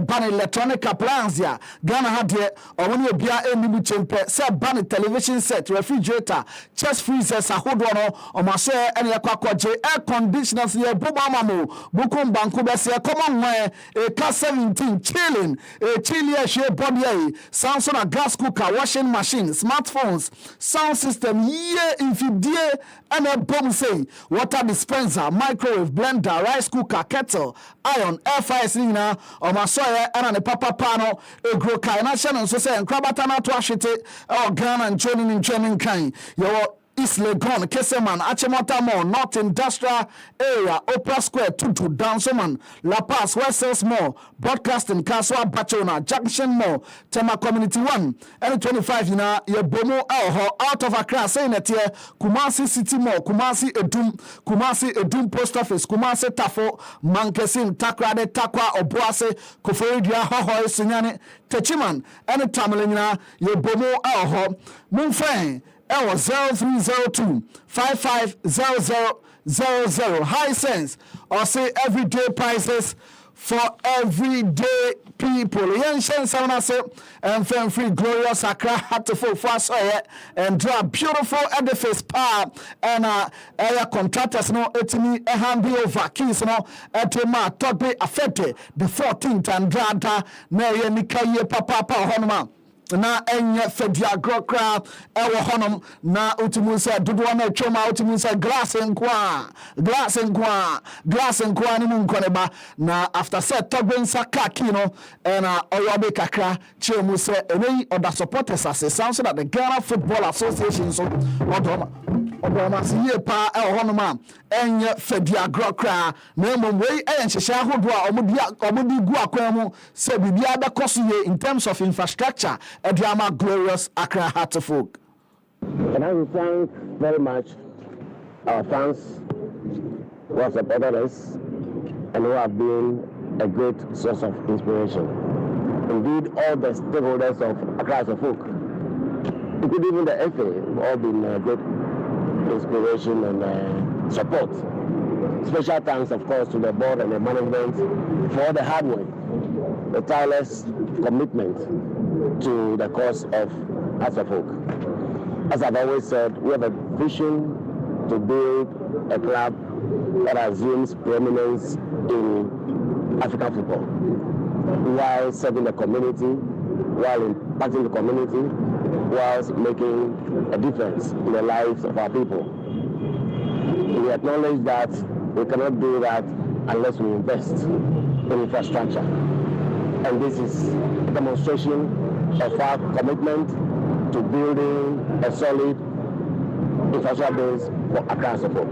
ban electronic appliances Ghana hade omuni obia enimu chempe se ban television set refrigerator chest freezers ahodo no omaso ene yakwakoje air conditioners ye bobama mo bukum banku bese common we e ka 17 chilling e chili e she body Samsung gas cooker washing machine smartphones sound system ye infidie ene bom say water dispenser microwave blender rice cooker kettle iron air fryer na omaso ene ne papa pano e gro kai na hye no so say enkrabata na to ahwete o Ghana nchoni kan yo East Legon, Keseman, Achimota Mall, North Industrial Area, Opera Square, Tutu, Downsoman, La Paz, West Sales Mall, Broadcasting, Kaswa, Bachona, Junction Mall, Tema Community 1, N25, Bomo, out of Accra, saying that here, Kumasi City Mall, Kumasi Edum Post Office, Kumasi Tafo, Mankesim, Takrade, Takwa, Obuase, Koforidia, Hoho, Sinyane, Techiman, and Tamalina, Bomo, Munfeng. 0302 550000 high sense or say everyday prices for everyday people. Yen shen sound say and fame free glorious Accra had to for and draw beautiful edifice power and area contractors no etimi e hand over keys no etema tobe affected the 14th and drada na ye nikaye papa honoma na enye fedia grokra ewo honom na utimu se dodo na twoma utimu se glass nkwa ni mu nkoneba na after set togbensa kaki no na oyobe kakra chemu se enyi oda supporters ase sounds that the Ghana Football Association so odoma se ye pa ewo honom a enye fedia grokra na momwei enhyehyɛ ahodo a omudi gu akwan mu se bibia be koso ye in terms of infrastructure Ediama glorious Accra Heart of Oak. And I will thank very much our fans who have supported us and who have been a great source of inspiration. Indeed, all the stakeholders of Accra Heart of Oak, including even the FA, have all been a great inspiration and support. Special thanks, of course, to the board and the management for the hard work, the tireless commitment to the cause of Heart of Oak. As I've always said, we have a vision to build a club that assumes preeminence in African football, while serving the community, while impacting the community, whilst making a difference in the lives of our people. We acknowledge that we cannot do that unless we invest in infrastructure. And this is a demonstration of our commitment to building a solid infrastructure base for Accra Heart of Oak.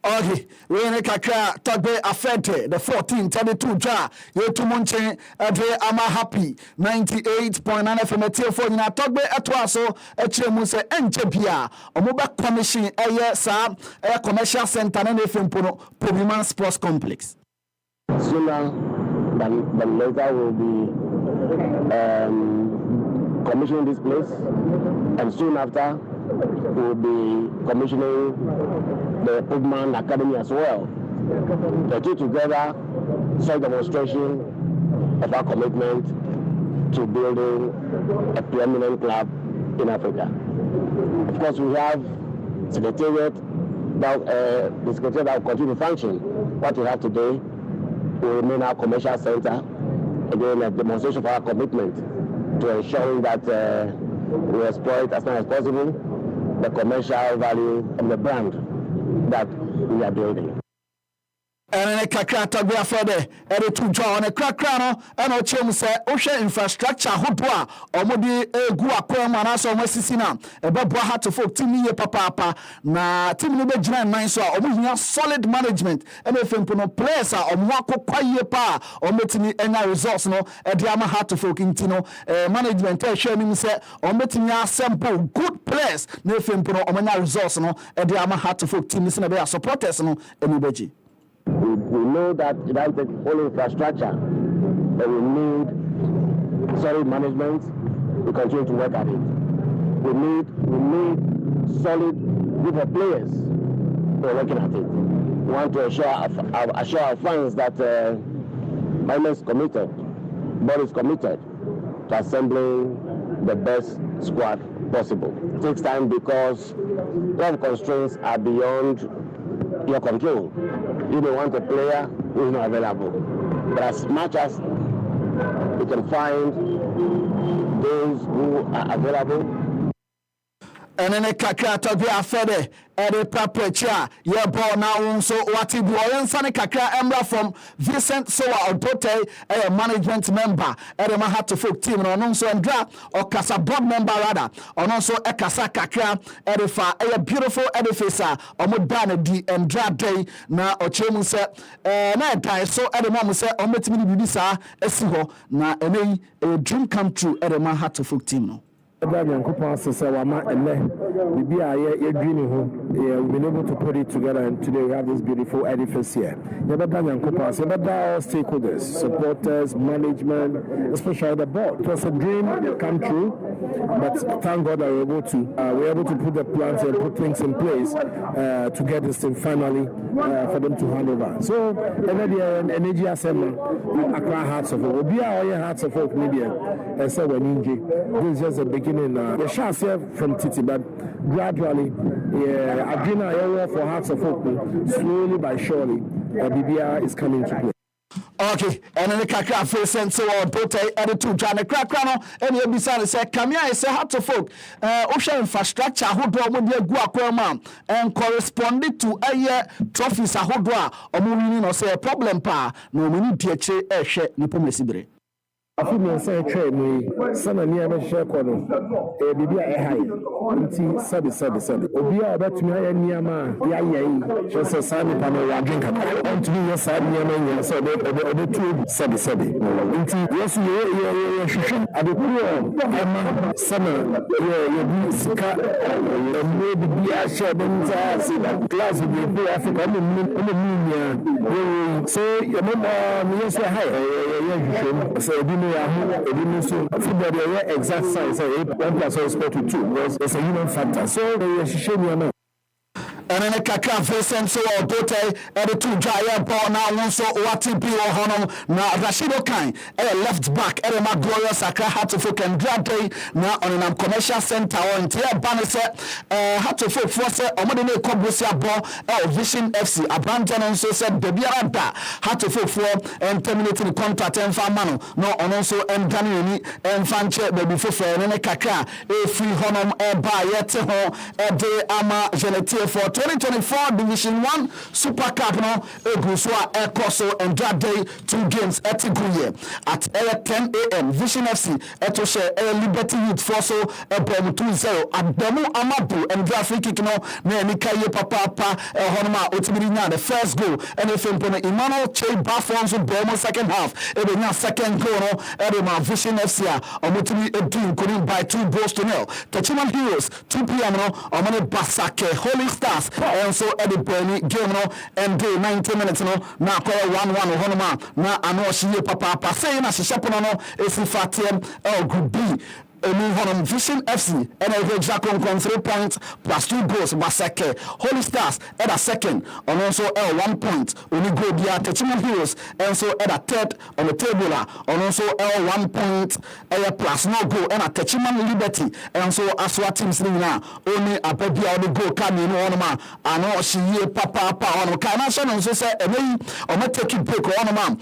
Okay, we ne kakra tagbe afete the 1432 ja yetu munche ade ama happy 98.9 FM TV nyina tagbe etoaso echiremu se enche bia omoba commission eye sa commercial center na FM no Proviman Sports Complex. Sooner than later will be commissioning this place, and soon after we'll be commissioning the Pugman Academy as well. The two together show demonstration of our commitment to building a preeminent club in Africa. Of course, we have secretariat that the secretariat that will continue to function. What we have today will remain our commercial center. Again, a demonstration of our commitment to ensuring that we exploit as much as possible the commercial value of the brand that we are building. And kakra tagbe afede to draw on a crackra no and o chem say ohwe infrastructure hodo a omodi egu akwa mana so omasisi na ebebo Heart of Oak team ye papa na team no be gina nine so omohia solid management and efempo no players a omo akokwa ye pa ometimi enya results no e de ama Heart of Oak intino management e hwe nim say ometimi assemble good players na efempo no omenya results no e de ama Heart of Oak team ni na be supporters no enibeji. We know that it doesn't take only infrastructure, but we need solid management. We continue to work at it. We need solid group of players who are working at it. We want to assure our fans that management is committed, board is committed to assembling the best squad possible. It takes time because a lot of constraints are beyond your control. You may want a player who is not available, but as much as you can find those who are available. And then a kakra to be a fede ere paprecha ye ball now so what it was Sani kakra emra from Vincent Sowa Odote a management member ere ma Heart of Oak team no so ndra or kasa board member rather or also a kasa kakra ere fa a beautiful edificer omo dan di ndra day na ochemu se na dai so ere mom se ometimi bibi sa esi ho na enei a dream come true ere ma Heart of Oak team no. We've been able to put it together, and today we have this beautiful edifice here. All stakeholders, supporters, management, especially the board. It was a dream come true, but thank God that we were able to put the plans and put things in place to get this thing finally for them to hand over. So, energy assembly, Accra Hearts of Oak. We are all Hearts of Oak media, and so this is just the beginning. The shots here from Titi, but gradually, I've been for Hearts of Oak. Slowly but surely, BBR is coming to play. Okay, and then the kakra face and so on, both attitude, trying to crack no, and you be saying, say, come here, say, how to folk, ocean infrastructure, who do with your guacquama, and corresponded to a year trophies, a hodra, or moving or say a problem pa, no, we need to check a share, Nipomesibre. afi mi nsa etwa mu sana ni abehye ko no bibia ehai nti sabi obi a obetumi aye niama ya yai just say ni pa no ya drink am ntumi ya sa niama nya so obe tu sabi nti yesu ye hwehwe adekuru ama sana ye bi sika ye bibia she benza si class bi Africa no so ye mo yesu hai ye hwehwe so everybody exact size 1 + 1 = 2 was it's a human factor so they should know and then kakra face so both the two dry ball now one so what be honor na Rashido Khan left back my glorious Accra Hatfield and Drade now on an commercial center on tier banner set Hatfield force omode na kobosia ball Vision FC Abandon so said the biarada Hatfield for and terminating the contract and famano no on also and Ghanaian and fanche baby for and then kakra free honor buy yet ho de ama genetier for 2024 Division 1 Super Cup no Eguswa Ekoso and that day 2 games at Guye at 10 a.m. Vision FC to share Liberty Youth Forso Ebom 2-0 at Demu Amadu and the free kick no na Nikaye Papa Honma Otibirina the first goal and if Emmanuel Che Bafonso Bomo second half na second goal no Edema Vision FC Omotimi Edin couldn't by 2 goals to 0 Tachiman Heroes 2 p.m. no Omane Basake Holy Stars and so Eddie Bernie game no and day 90 minutes no na kwaya 1-1 honoma na ano shiye papa say na shishapono no esi fatiem group B Vision FC and a exact on 3 points plus 2 goals Basake Holy Stars at a second and also 1 point only go dia Techiman Heroes and so at a third on the table and also 1 point plus no goal and a Techiman Liberty and so as what teams now only a baby the goal coming on ma ano she papa on Kana so say on ma take break on ma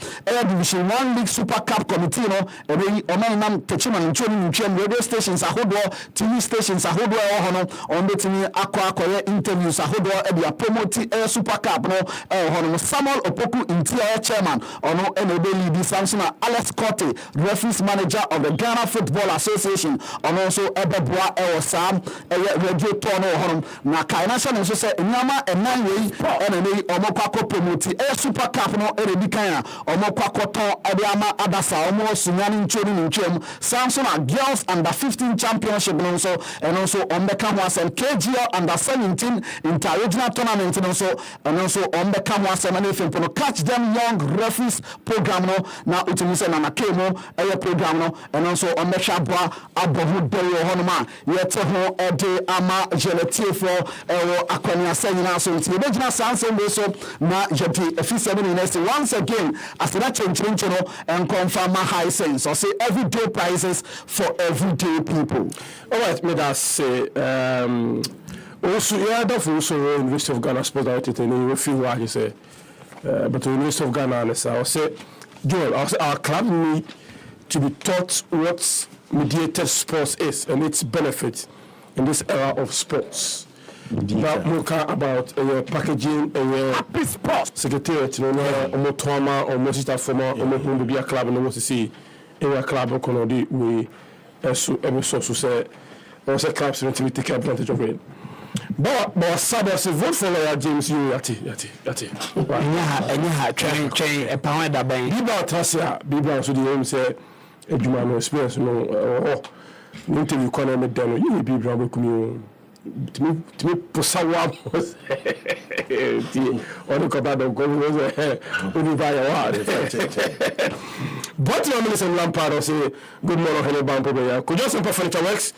Division 1 League Super Cup committee no on nam Techiman nchoni stations ahodo TV stations ahodo hono on betimi akwa interviews ahodo e dia promote Super Cup no hono Samuel Opoku interior chairman ono enebe lead Samson Alex Cote referees manager of the Ghana Football Association ono so ebeboa sam radio tono hono na kainasha no so say nyama enan wei enene omokwa promote Super Cup no eredikan omokwa koton ade ama adasa omo sunyani nchoni nchem Samson girls and the 15 championship also and also on the Cameras and KGL under 17 inter-regional tournament and also on the Cameras and anything to catch them young referees program no now it is an akemo a program no and also on the Shabwa Abahu Deo Honoma yet ho ede ama gelati for akwanya sayina so it's the original sounds so na jeti efisem once again after that change and confirm my high sense so say everyday prices for everyday people. All right, may I say, also, yeah, that's also University of Ghana Sports Director, and you feel what you say, but the University of Ghana, I'll say, Joel, our club need to be taught what mediated sports is and its benefit in this era of sports. Now, Moka about packaging, happy sports, secretariat, Omotoma, or Mosita Former, or be a club, and want to see a club of we. So every source who say also clubs to take advantage of it. But Sabah say vote for lawyer James you yati. Enya train a pound that bang. Biba Tasia, Biba so the home say Ejuma no experience no interview corner me demo you be bravo come to me posawa on ko ba don go we buy a word. But you know, some Lampard say good morning, hello, Bampo. Could just Furniture Works.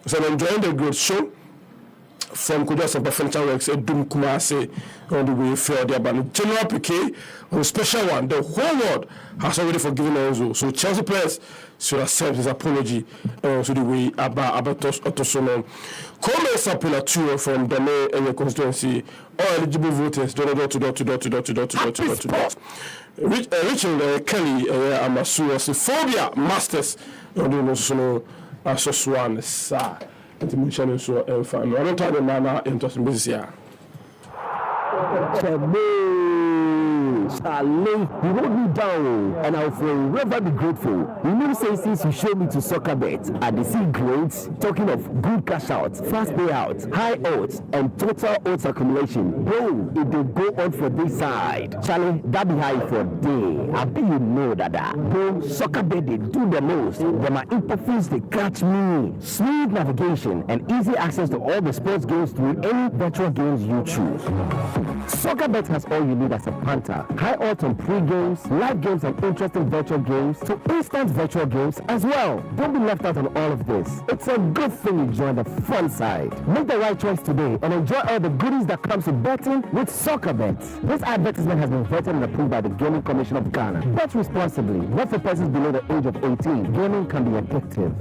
So I'm enjoying the good show from Kudos Furniture Works. Dum Kumase on the way for the band. General PK on a special one. The whole world has already forgiven us. So Chelsea players should accept his apology to the way about Otosono. Come as a pillar tour from the main area constituency. All eligible voters door to door. Richard Kelly Amasu was a phobia masters. No Asoswan sa. Nti mu channel so emfa. No don't tell the man interesting business here. Charlie, you hold me down, and I'll forever be grateful. You know, since you showed me to soccer bet, at the sea grades, talking of good cash out, fast payouts, high odds, and total odds accumulation. Bro, if they go on for this side, Charlie, that be high for day. I bet you know that. Bro, soccer bet, they do the most. Them are interface, they catch me. Smooth navigation and easy access to all the sports games through any virtual games you choose. Soccer bet has all you need as a punter. High odds on pre-games, live games, and interesting virtual games to instant virtual games as well. Don't be left out on all of this. It's a good thing you join the fun side. Make the right choice today and enjoy all the goodies that comes with betting with Soccer Bet. This advertisement has been vetted and approved by the Gaming Commission of Ghana. Bet responsibly. Not for persons below the age of 18. Gaming can be addictive.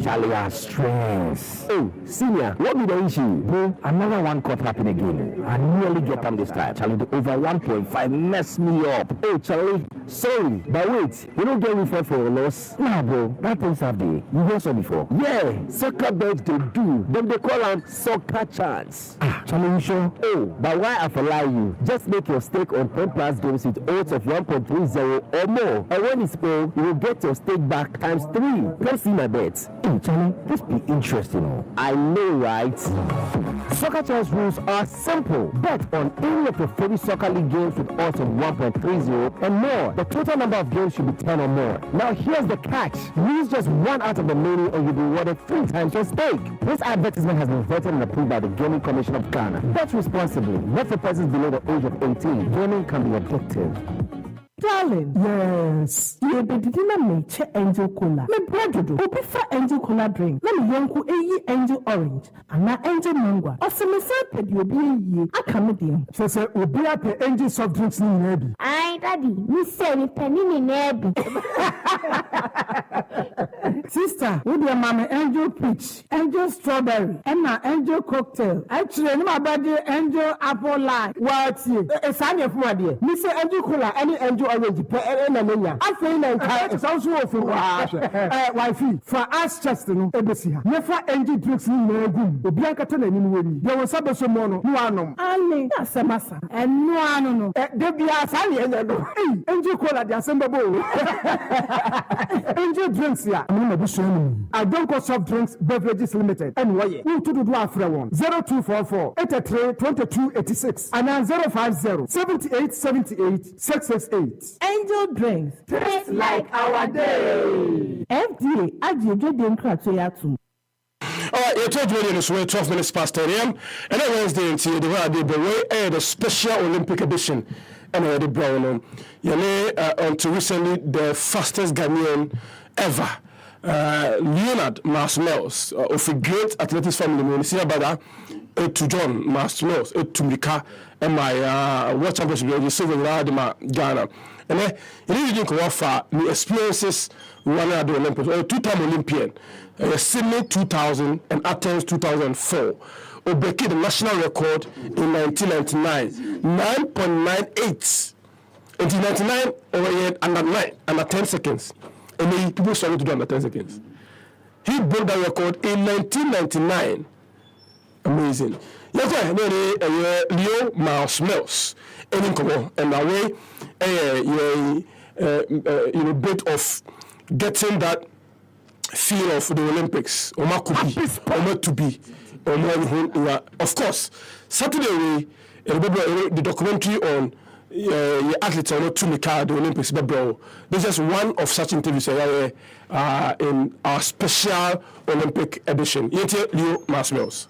Charlie has stress. Oh, senior, what be the issue? Bro, another one caught happen again. I nearly get on this time. Charlie, the over 1.5 messed me up. Oh, Charlie, sorry, but wait, you don't get referred for a loss? Nah, bro, that thing's have day. You heard so before? Yeah, soccer bets they do. Then they call them soccer chance. Ah, Charlie, you sure? Oh, but why I lie you? Just make your stake on 10 plus games with odds of 1.30 or more. And when it's full, you will get your stake back times 3. Come see my bets. Hey, Charlie, this be interesting. I know, right? Soccer chance rules are simple. Bet on any of your favorite soccer league games with odds of 1.30 and more. The total number of games should be 10 or more. Now, here's the catch. Use just one out of the many or you'll be rewarded 3 times your stake. This advertisement has been vetted and approved by the Gaming Commission of Ghana. Bet responsibly. Not for persons below the age of 18. Gaming can be addictive. Darling, yes. You be dinner me che angel cola. Me bread do. Obi fa angel cola drink. Na me yonku eyi angel orange. Ana angel mango. Oseme se pe di obi yi. Aka me dem. Se obi ape angel soft drinks ni na bi. Ai daddy, me say me penny ni na bi. Sister, we be mama angel peach, angel strawberry, and na angel cocktail. Actually, my body angel apple lime. What? It's any of my dear. Me say angel cola, any angel orange. Na menya. Afei na nka sounds wo for wifey for us just no ebesi ha. Me fa angel drinks ni na egu. Obi akata na nim woni. De wo sabe so mo no anom. Ale, na semasa. Enu anu no. De bia sa ne enya no. Angel cola de asemba bo. Angel drinks ya. I don't call soft drinks beverages limited. And why? Who to do after one 0244 83 22 86 and 050 78 78 668. Angel drinks Taste like our day. FDA ajeje dem krato ya tu. All right, you told me this way 12 minutes past 10 a.m. and on Wednesday until the way the special Olympic edition and the brown until recently the fastest Ghanaian ever. Leonard Myles-Mills of a great athletics family. When you see about that, to John Myles-Mills, to Mika, and my World Championship, you see the Ghana. And then you didn't go far. The experiences one at the Olympics, or 2-time Olympian, Sydney 2000 and Athens 2004. Obeki the national record in 1999, 9.98. In 1999, under 10 seconds. And then people struggle to do under 10 seconds. He broke that record in 1999. Amazing. Leo Myles-Mills. And that way, bit of getting that feel of the Olympics. Of course, Saturday, the documentary on your athletes are not to make the Olympics, but bro, this is just one of such interviews in our special Olympic edition. Leo Myles-Mills.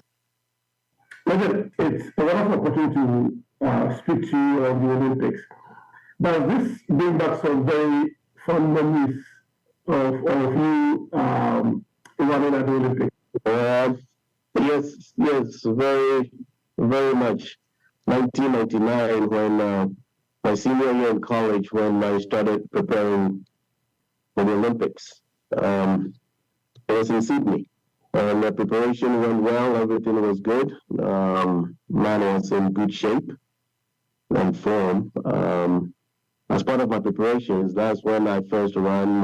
It's a wonderful opportunity to speak to you on the Olympics. But this brings back some very fun memories of you running at the Olympics. Yes, very, very much. 1999 when my senior year in college, when I started preparing for the Olympics. It was in Sydney. And the preparation went well. Everything was good. Man was in good shape and form. As part of my preparations, that's when I first ran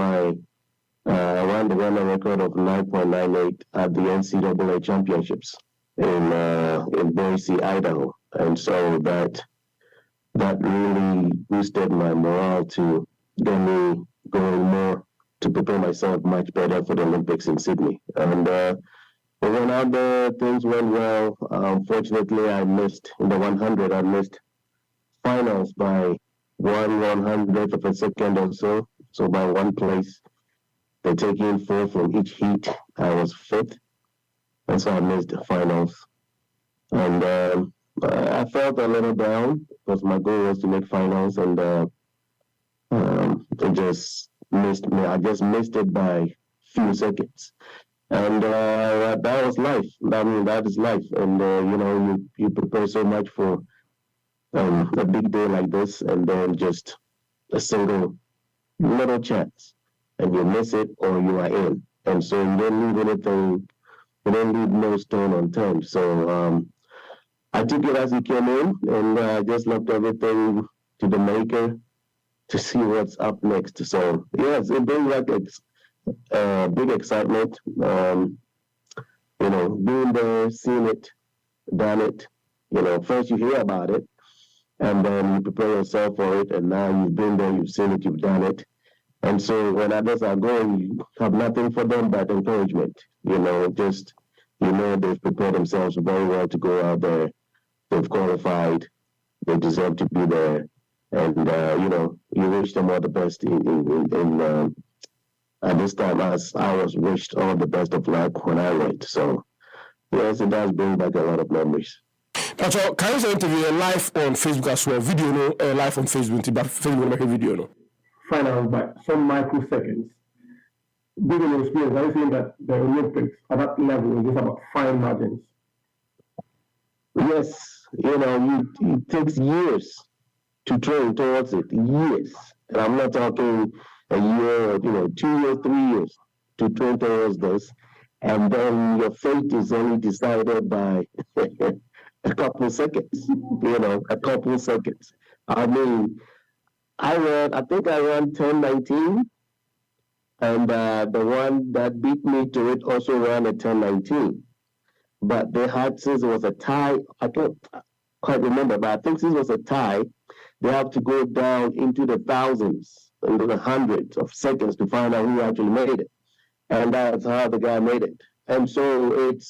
the running record of 9.98 at the NCAA championships in Boise, Idaho. And so that really boosted my morale to get me going more to prepare myself much better for the Olympics in Sydney. And we went out there, things went well. Unfortunately, I missed in the 100. I missed finals by 1/100th of a second or so. So by one place, they take in 4 from each heat. I was 5th, and so I missed the finals. And I felt a little down because my goal was to make finals, and it just missed me. I just missed it by few seconds, and that was life. I mean, that is life, and you prepare so much for a big day like this, and then just a single little chance, and you miss it or you are in, and so you don't leave anything. You don't leave no stone unturned. So I took it as it came in, and I just left everything to the maker to see what's up next. So yes, it brings like big excitement. Being there, seeing it, done it. First you hear about it, and then you prepare yourself for it, and now you've been there, you've seen it, you've done it. And so when others are going, you have nothing for them but encouragement. They've prepared themselves very well to go out there. They've qualified. They deserve to be there. And, you wish them all the best at this time, as I was wished all the best of luck when I went. So, yes, it does bring back a lot of memories. That's all. Can you say interview live on Facebook as well? Video, live on Facebook, but Facebook video, no? Final by some microseconds. Given your experience, are you saying that the Olympics at that level is just about fine margins? Yes, it takes years to train towards it. Years. And I'm not talking a year, 2 years, 3 years to train towards this. And then your fate is only decided by a couple of seconds, a couple of seconds. I mean, I think I ran 10:19, and the one that beat me to it also ran a 10:19. But they had, since it was a tie, I don't quite remember, but I think since it was a tie, they have to go down into the thousands, into the hundreds of seconds to find out who actually made it. And that's how the guy made it. And so it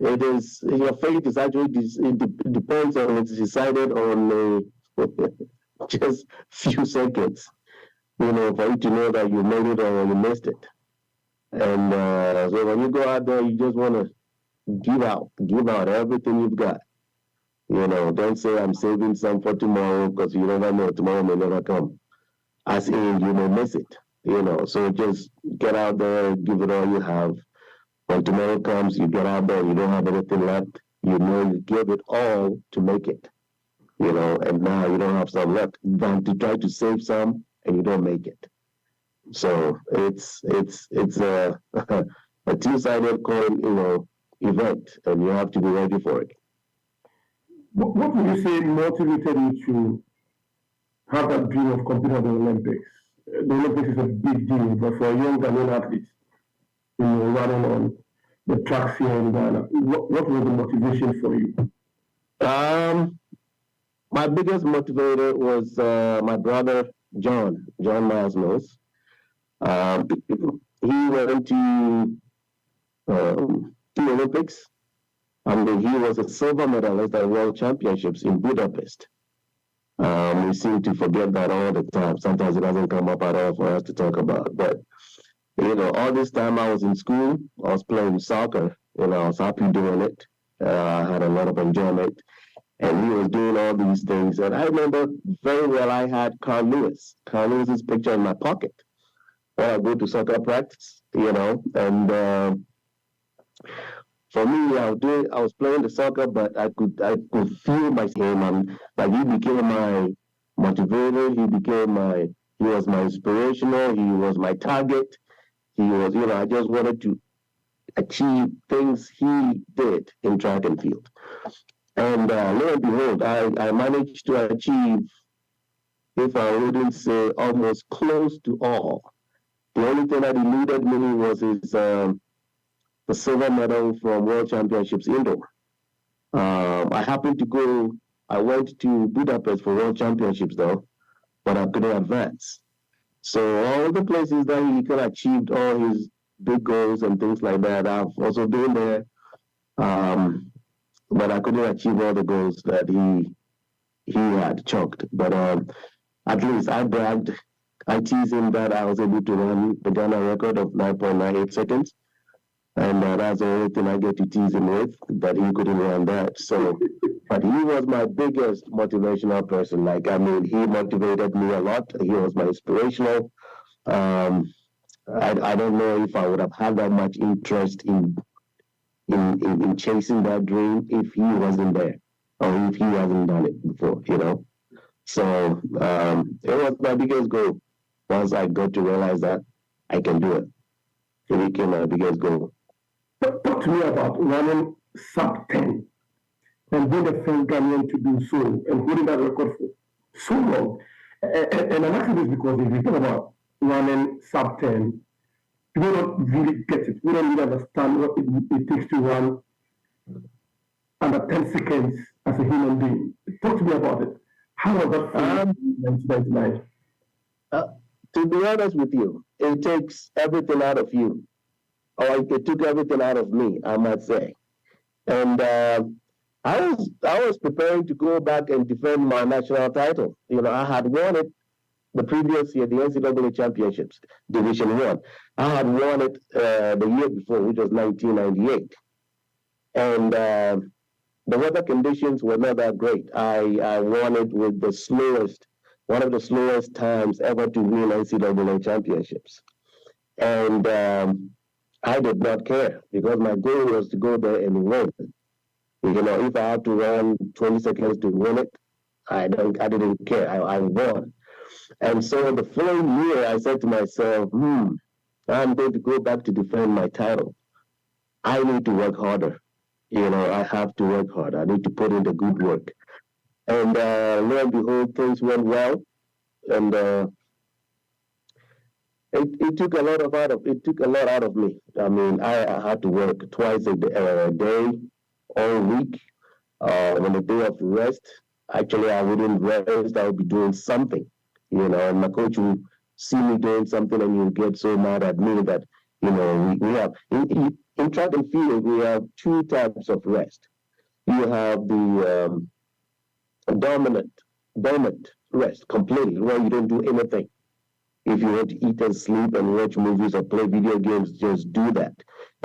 is, your fate is actually, it depends on, it's decided on just few seconds, for you to know that you made it or you missed it. And so when you go out there, you just want to give out everything you've got. Don't say I'm saving some for tomorrow, because you never know, tomorrow may never come. As in, you may miss it, so just get out there, give it all you have. When tomorrow comes, you get out there, you don't have anything left, you give it all to make it. And now you don't have some left, than to try to save some and you don't make it. So it's a two-sided coin, event, and you have to be ready for it. What would you say motivated you to have that dream of competing at the Olympics? The Olympics is a big deal, but for a young Ghanaian athlete, running on the tracks here in Ghana, what was the motivation for you? My biggest motivator was my brother, John Myles-Mills. He went to the Olympics, and he was a silver medalist at World Championships in Budapest. We seem to forget that all the time. Sometimes it doesn't come up at all for us to talk about. But, all this time I was in school, I was playing soccer. I was happy doing it. I had a lot of enjoyment. And he was doing all these things. And I remember very well I had Carl Lewis's picture in my pocket when I go to soccer practice, and for me, I was playing the soccer, but I could feel my game, and like he became my motivator. He was my inspirational. He was my target. He was, I just wanted to achieve things he did in track and field. And lo and behold, I managed to achieve, if I wouldn't say almost close to all. The only thing that eluded me was the silver medal from World Championships indoor. I went to Budapest for World Championships though, but I couldn't advance. So all the places that he could have achieved all his big goals and things like that, I've also been there. But I couldn't achieve all the goals that he had chalked. But at least I bragged. I teased him that I was able to run the Ghana record of 9.98 seconds. And that's the only thing I get to tease him with, that he couldn't run that. So, but he was my biggest motivational person. Like, I mean, he motivated me a lot. He was my inspirational. I don't know if I would have had that much interest in chasing that dream if he wasn't there, or if he hasn't done it before, you know. So it was my biggest goal. Once I got to realize that I can do it, it became my biggest goal. Talk to me about running sub 10 and being the first Ghanaian to do so and holding that record for so long. And I'm asking this because if you think about running sub 10, people don't really get it. We don't really understand what it takes to run under 10 seconds as a human being. Talk to me about it. How was that for you in 1999? To be honest with you, it takes everything out of you. Or it took everything out of me, I might say. And I was preparing to go back and defend my national title. You know, I had won it the previous year, the NCAA Championships, Division 1. I had won it the year before, which was 1998. And the weather conditions were not that great. I won it with one of the slowest times ever to win NCAA Championships. And I did not care because my goal was to go there and win. You know, if I had to run 20 seconds to win it, I didn't care. I won. And so the following year, I said to myself, I'm going to go back to defend my title. I need to work harder. You know, I have to work harder. I need to put in the good work. And lo and behold, things went well. And it took a lot out of me. I mean, I had to work twice a day, all week. On the day of rest, actually, I wouldn't rest. I would be doing something, you know. And my coach would see me doing something, and he would get so mad at me that, you know, we have in track and field we have two types of rest. You have the dormant rest completely, where you don't do anything. If you want to eat and sleep and watch movies or play video games, just do that.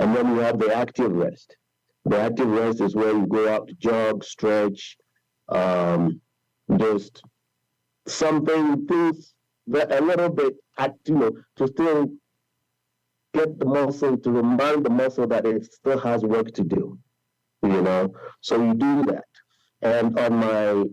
And then you have the active rest. The active rest is where you go out to jog, stretch, just things that a little bit, you know, to still get the muscle, to remind the muscle that it still has work to do, you know. So you do that. And on my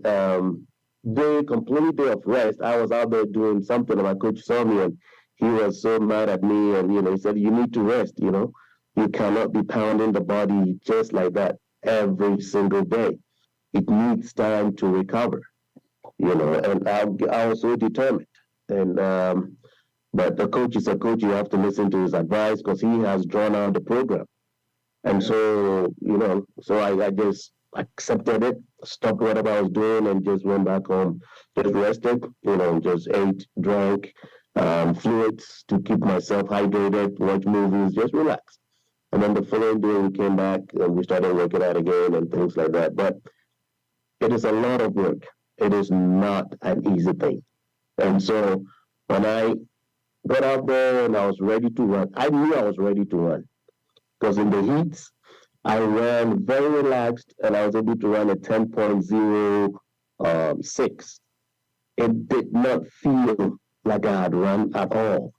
complete day of rest, I was out there doing something, and my coach saw me, and he was so mad at me, and, you know, he said, you need to rest, you know. You cannot be pounding the body just like that every single day. It needs time to recover, you know, and I was so determined. And but the coach is a coach, you have to listen to his advice because he has drawn out the program. And so, you know, so I just accepted it, stopped whatever I was doing, and just went back home, just rested, you know, just ate, drank, fluids to keep myself hydrated, watch movies, just relax. And then the following day we came back and we started working out again and things like that. But it is a lot of work. It is not an easy thing. And so when I got out there and I was ready to run, I knew I was ready to run. Because in the heats, I ran very relaxed and I was able to run a 10.06. It did not feel like I had run at all.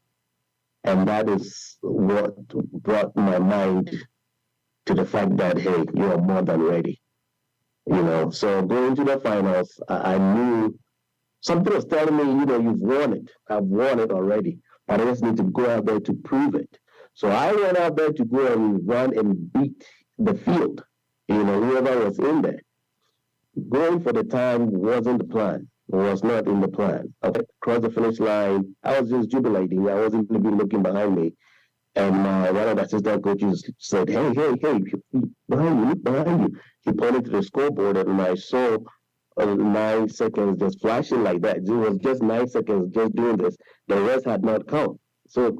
And that is what brought my mind to the fact that, hey, you are more than ready. You know, so going to the finals, I knew something was telling me, you know, you've won it. I've won it already. But I just need to go out there to prove it. So I went out there to go and run and beat the field, whoever was in there. Going for the time wasn't the plan. It was not in the plan. Okay, across the finish line, I was just jubilating. I wasn't even looking behind me. And one of the assistant coaches said, hey, behind you. He pointed to the scoreboard, and I saw 9 seconds just flashing like that. It was just 9 seconds just doing this. The rest had not come. So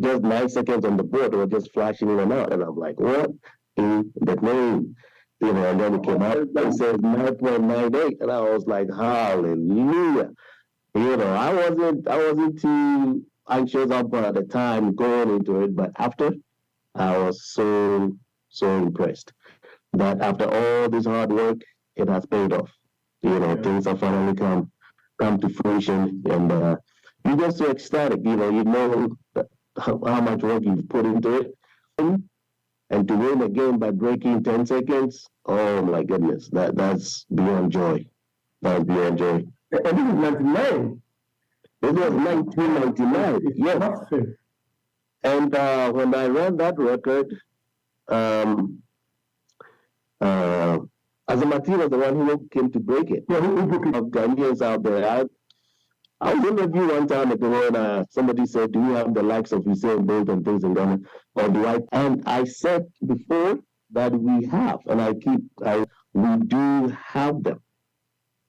just 9 seconds on the board were just flashing in and out. And I'm like, what in the name? And then it came out and said 9.98. And I was like, hallelujah. I wasn't too anxious about the time going into it, but after, I was so impressed that after all this hard work, it has paid off. Things have finally come to fruition, and you're just so ecstatic. You know how much work you've put into it, and to win a game by breaking 10 seconds. Oh my goodness, that's beyond joy. That's beyond joy. And this is 99. It was 1999. Yes. And when I ran that record, Azamati was the one who came to break it. Yeah, who broke it? Of Ghanaians out there. I was interviewed one time ago, and somebody said, "Do you have the likes of Usain Bolt and things in Ghana, or do I?" And I said before that we have, and we do have them.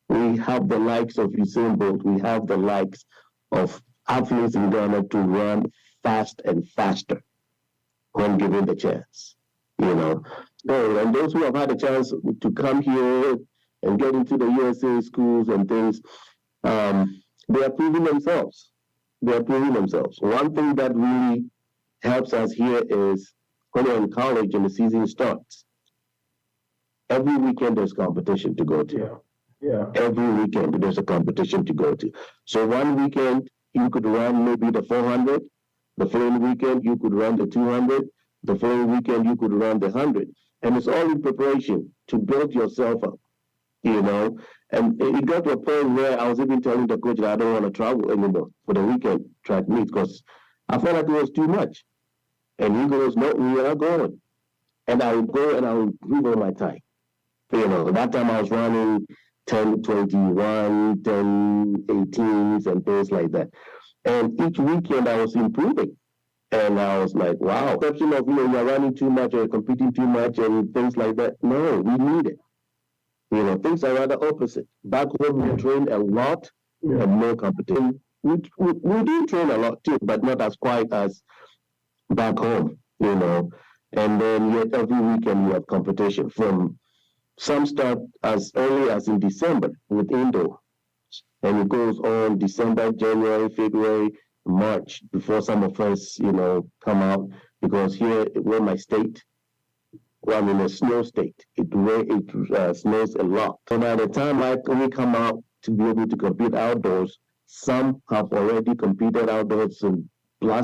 We have the likes of Usain Bolt. We have the likes of athletes in Ghana to run fast and faster when given the chance. And those who have had a chance to come here and get into the USA schools and things, they are proving themselves. One thing that really helps us here is when you're in college and the season starts, every weekend there's competition to go to. Yeah. Every weekend there's a competition to go to. So one weekend you could run maybe the 400. The following weekend you could run the 200. The following weekend you could run the 100. And it's all in preparation to build yourself up, And it got to a point where I was even telling the coach that I don't want to travel anymore for the weekend track meet because I felt like it was too much. And he goes, "No, we are going." And I would go and I would improve on my time. That time I was running 10:21, 10:18s, and things like that. And each weekend I was improving. And I was like, wow. Exception of, you're running too much or you're competing too much and things like that. No, we need it. Things are rather opposite. Back home, we train a lot and no competition. We do train a lot too, but not as quite as back home, And then yet every weekend we have competition. From some start as early as in December with indoor. And it goes on December, January, February, March before some of us, come out. Because here, where my state, I'm in a snow state. It snows a lot. So by the time we come out to be able to compete outdoors, some have already competed outdoors in last